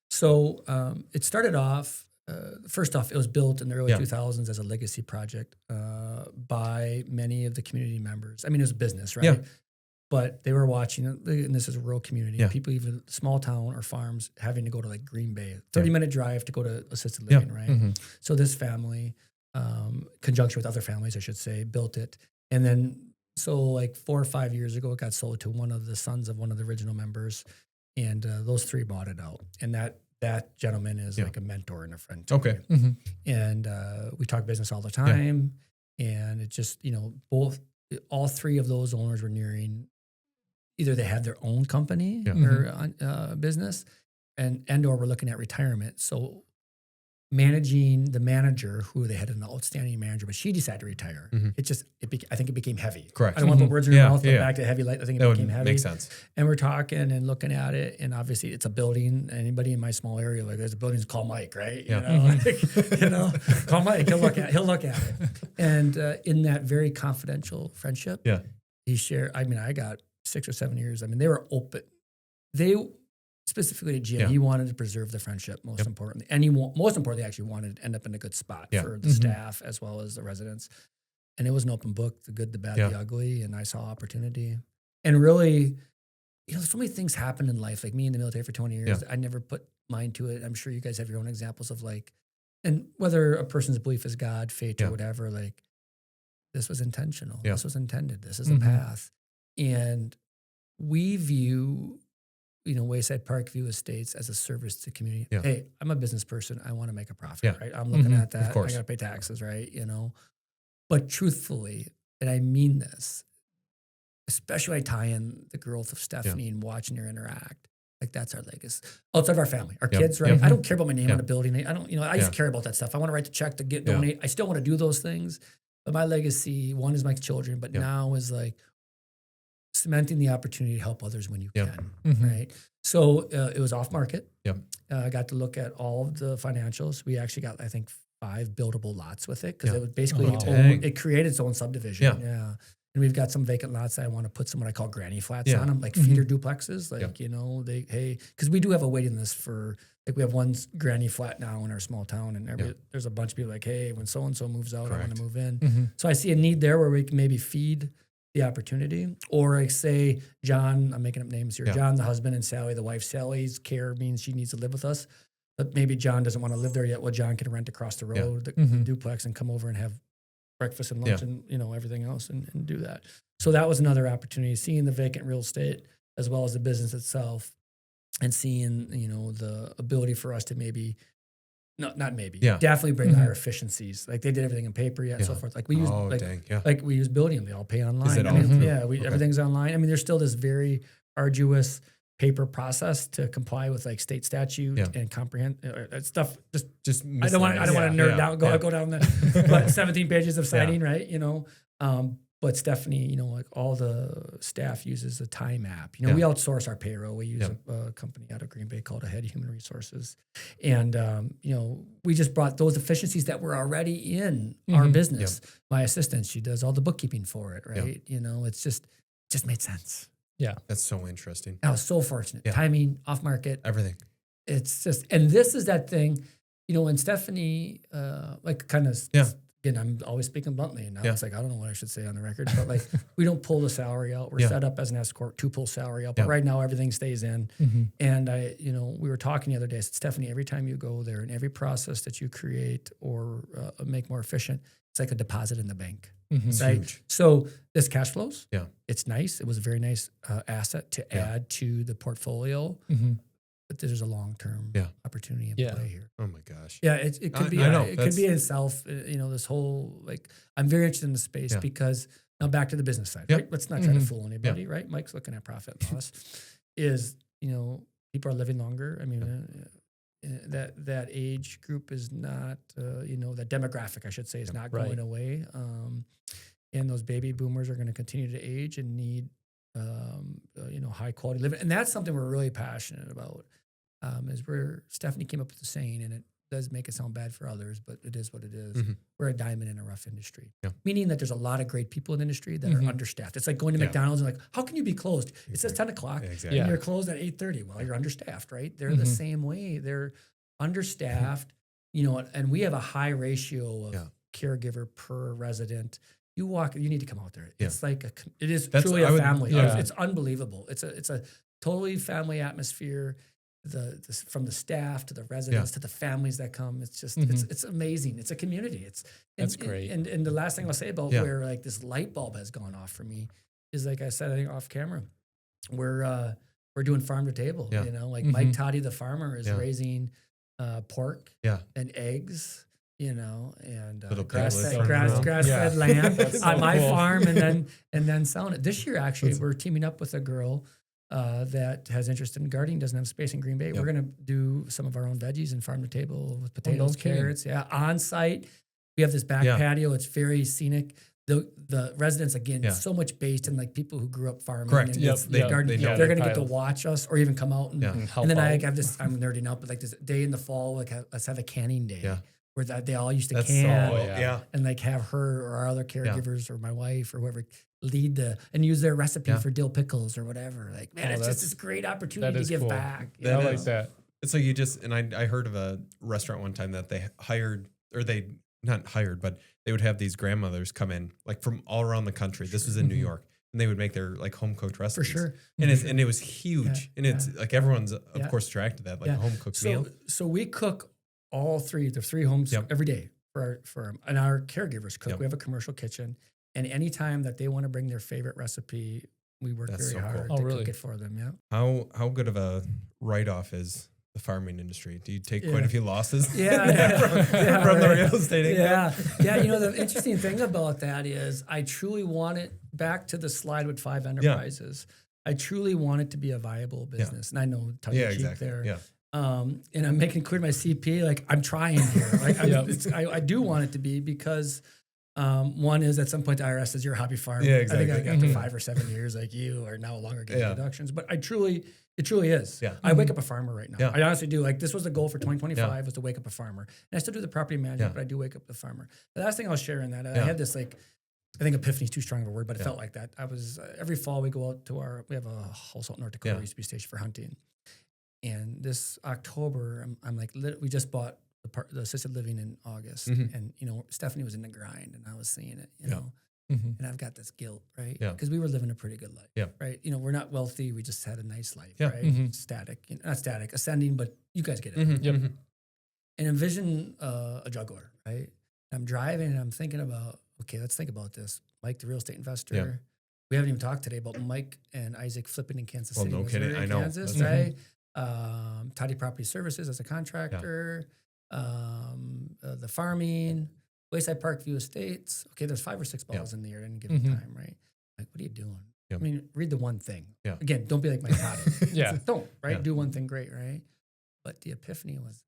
So it started off. First off, it was built in the early 2000s as a legacy project by many of the community members. I mean, it was a business, right? Yeah. But they were watching, and this is a rural community. Yeah. People, even small town or farms, having to go to like Green Bay, 30-minute drive to go to assisted living, right? Mm-hmm. So this family, conjunction with other families, I should say, built it. And then, so like 4 or 5 years ago, it got sold to one of the sons of one of the original members. And those three bought it out. And that gentleman is like a mentor and a friend to me. Mhm. And we talk business all the time. And it just, you know, all three of those owners were nearing, either they had their own company or business and or were looking at retirement. So managing the manager, who they had an outstanding manager, but she decided to retire. I think it became heavy. Correct. I don't want to put words in your mouth, but back to heavy light, I think it became heavy. Makes sense. And we're talking and looking at it, and obviously it's a building. Anybody in my small area, like there's a building, call Mike, right? You know, like, you know, call Mike. He'll look at it. And in that very confidential friendship, he shared. I mean, I got 6 or 7 years. I mean, they were open. They specifically at GM, he wanted to preserve the friendship most importantly, and most importantly actually wanted to end up in a good spot for the staff as well as the residents. And it was an open book, the good, the bad, the ugly, and I saw opportunity. And really, you know, so many things happen in life. Like me in the military for 20 years, I never put mind to it. I'm sure you guys have your own examples of like, and whether a person's belief is God, fate, or whatever, like this was intentional. This was intended. This is a path. And we view, you know, Wayside Parkview Estates as a service to community. Hey, I'm a business person. I want to make a profit, right? I'm looking at that. I got to pay taxes, right? You know, but truthfully, and I mean this, especially when I tie in the growth of Stephanie and watching her interact. Like that's our legacy outside of our family, our kids, right? I don't care about my name on a building. I don't, I just care about that stuff. I want to write the check to get donate. I still want to do those things. But my legacy, one is my children, but now is like cementing the opportunity to help others when you can, right? So it was off market. I got to look at all of the financials. We actually got, I think, 5 buildable lots with it because it was basically it created its own subdivision. And we've got some vacant lots that I want to put some what I call granny flats on them, like feeder duplexes. Like, because we do have a waiting list for, like we have one granny flat now in our small town and there's a bunch of people like, hey, when so-and-so moves out, I want to move in. So I see a need there where we can maybe feed the opportunity. Or like say John, I'm making up names here, John, the husband, and Sally, the wife. Sally's care means she needs to live with us. But maybe John doesn't want to live there yet. Well, John can rent across the road, the duplex, and come over and have breakfast and lunch and everything else and do that. So that was another opportunity, seeing the vacant real estate as well as the business itself, and seeing the ability for us to definitely bring higher efficiencies. Like they did everything in paper yet, so forth. Like we use like we use Buildium, they all pay online. Is it everything's online. I mean, there's still this very arduous paper process to comply with like state statute and comprehend stuff. Just I don't want to nerd down, go down that. But 17 pages of signing, right? But Stephanie, like all the staff uses a time app. We outsource our payroll. We use a company out of Green Bay called Ahead Human Resources, and we just brought those efficiencies that were already in our business. My assistant, she does all the bookkeeping for it, right? It's just made sense. Yeah. That's so interesting. I was so fortunate. Timing, off market. Everything. It's just, and this is that thing, when Stephanie, again, I'm always speaking bluntly, and now it's like, I don't know what I should say on the record, but like, we don't pull the salary out. We're set up as an S corp to pull salary out, but right now everything stays in. And we were talking the other day, I said, Stephanie, every time you go there and every process that you create or make more efficient, it's like a deposit in the bank. Right. Huge. So this cash flows. It's nice. It was a very nice asset to add to the portfolio. But there's a long-term opportunity in play here. Oh my gosh. Yeah, it could be. It could be in itself. This whole I'm very interested in the space because now back to the business side. Right? Let's not try to fool anybody. Right? Mike's looking at profit and loss. People are living longer. I mean. That age group is not, that demographic, I should say, is not going away. And those baby boomers are going to continue to age and need, high quality living. And that's something we're really passionate about, is where Stephanie came up with the saying, and it does make it sound bad for others, but it is what it is. We're a diamond in a rough industry, meaning that there's a lot of great people in the industry that are understaffed. It's like going to McDonald's and like, how can you be closed? It says 10 o'clock and you're closed at 8:30. Well, you're understaffed, right? They're the same way. They're understaffed, and we have a high ratio of caregiver per resident. You need to come out there. It's like it is truly a family. It's unbelievable. It's a totally family atmosphere. From the staff to the residents to the families that come, it's just it's amazing. It's a community. That's great. And the last thing I'll say about where like this light bulb has gone off for me is, like I said, I think off camera, we're doing farm to table. Mike Taddy, the farmer, is raising pork and eggs. And grass-fed lamb on my farm, and then selling it. This year, actually, we're teaming up with a girl that has interest in gardening, doesn't have space in Green Bay. We're going to do some of our own veggies and farm to table with potatoes, carrots. On site. We have this back patio. It's very scenic. The residents, again, so much based in like people who grew up farming. Correct. And gardening. They're going to get to watch us or even come out and then I have this. I'm nerding out, but like this day in the fall, like let's have a canning day. Where they all used to can and like have her or our other caregivers or my wife or whoever lead and use their recipe for dill pickles or whatever. Like, man, it's just this great opportunity to give back. I like that. It's like I heard of a restaurant one time that they hired, or they not hired, but they would have these grandmothers come in like from all around the country. This was in New York. And they would make their like home cooked recipes. For sure. And it was huge. And it's like everyone's of course attracted to that, like a home cooked meal. So we cook the three homes every day for and our caregivers cook. We have a commercial kitchen, and anytime that they want to bring their favorite recipe, we work very hard to cook it for them. How good of a write-off is the farming industry? Do you take quite a few losses? Yeah, from the real estate income? Yeah. You know, the interesting thing about that is I truly want it back to the slide with 5 enterprises. I truly want it to be a viable business. And I know tongue in cheek there. Yeah. And I'm making clear to my CPA, like I'm trying here. Like I do want it to be because one is at some point the IRS says you're a hobby farmer. Yeah, exactly. I think after 5 or 7 years, like you are no longer getting deductions. But it truly is. Yeah. I wake up a farmer right now. Yeah. I honestly do. Like this was the goal for 2025 was to wake up a farmer. And I still do the property management, but I do wake up the farmer. The last thing I'll share in that, I had this like, I think epiphany is too strong of a word, but it felt like that. I was, every fall we go out to we have a house out in North Dakota, we used to be stationed for hunting. And this October, I'm like, we just bought the assisted living in August. And, you know, Stephanie was in the grind and I was seeing it, you know, and I've got this guilt, right? Because we were living a pretty good life, right? You know, we're not wealthy. We just had a nice life, right? Static, you know, not static, ascending, but you guys get it. And envision a juggler, right? I'm driving and I'm thinking about, okay, let's think about this. Mike, the real estate investor. We haven't even talked today about Mike and Isaac flipping in Kansas City. Well, no kidding. I know. Kansas, right? Taddy Property Services as a contractor. The farming, Wayside Parkview Estates. Okay, there's 5 or 6 balls in the air at any given time, right? Like, what are you doing? I mean, read the one thing. Again, don't be like Mike Taddy. Don't, right? Do one thing great, right? But the epiphany was,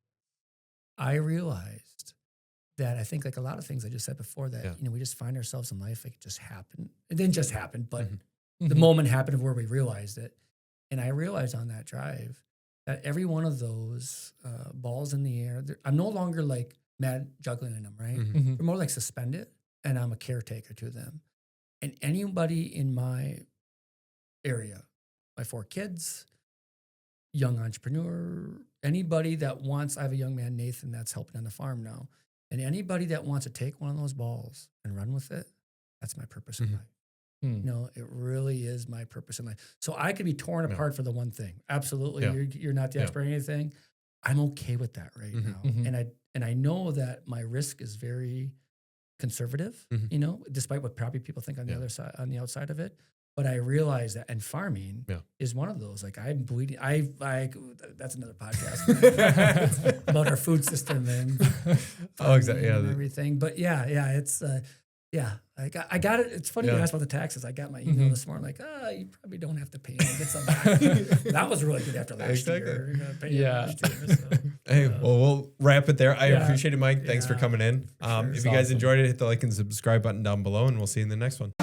I realized that I think like a lot of things I just said before that, you know, we just find ourselves in life, like it just happened. It didn't just happen, but the moment happened of where we realized it. And I realized on that drive that every one of those balls in the air, I'm no longer like mad juggling in them, right? They're more like suspended and I'm a caretaker to them. And anybody in my area, my 4 kids, young entrepreneur, anybody that wants, I have a young man, Nathan, that's helping on the farm now. And anybody that wants to take one of those balls and run with it, that's my purpose in life. You know, it really is my purpose in life. So I could be torn apart for the one thing. Absolutely. You're not the expert in anything. I'm okay with that right now. And I know that my risk is very conservative, you know, despite what probably people think on the other side, on the outside of it. But I realize that, and farming is one of those. Like I'm bleeding. That's another podcast about our food system and exactly, and everything. But it's I got it. It's funny you asked about the taxes. I got my email this morning, like, you probably don't have to pay. Get some back. That was really good after last year. Hey, well, we'll wrap it there. I appreciate it, Mike. Thanks for coming in. If you guys enjoyed it, hit the like and subscribe button down below, and we'll see you in the next one.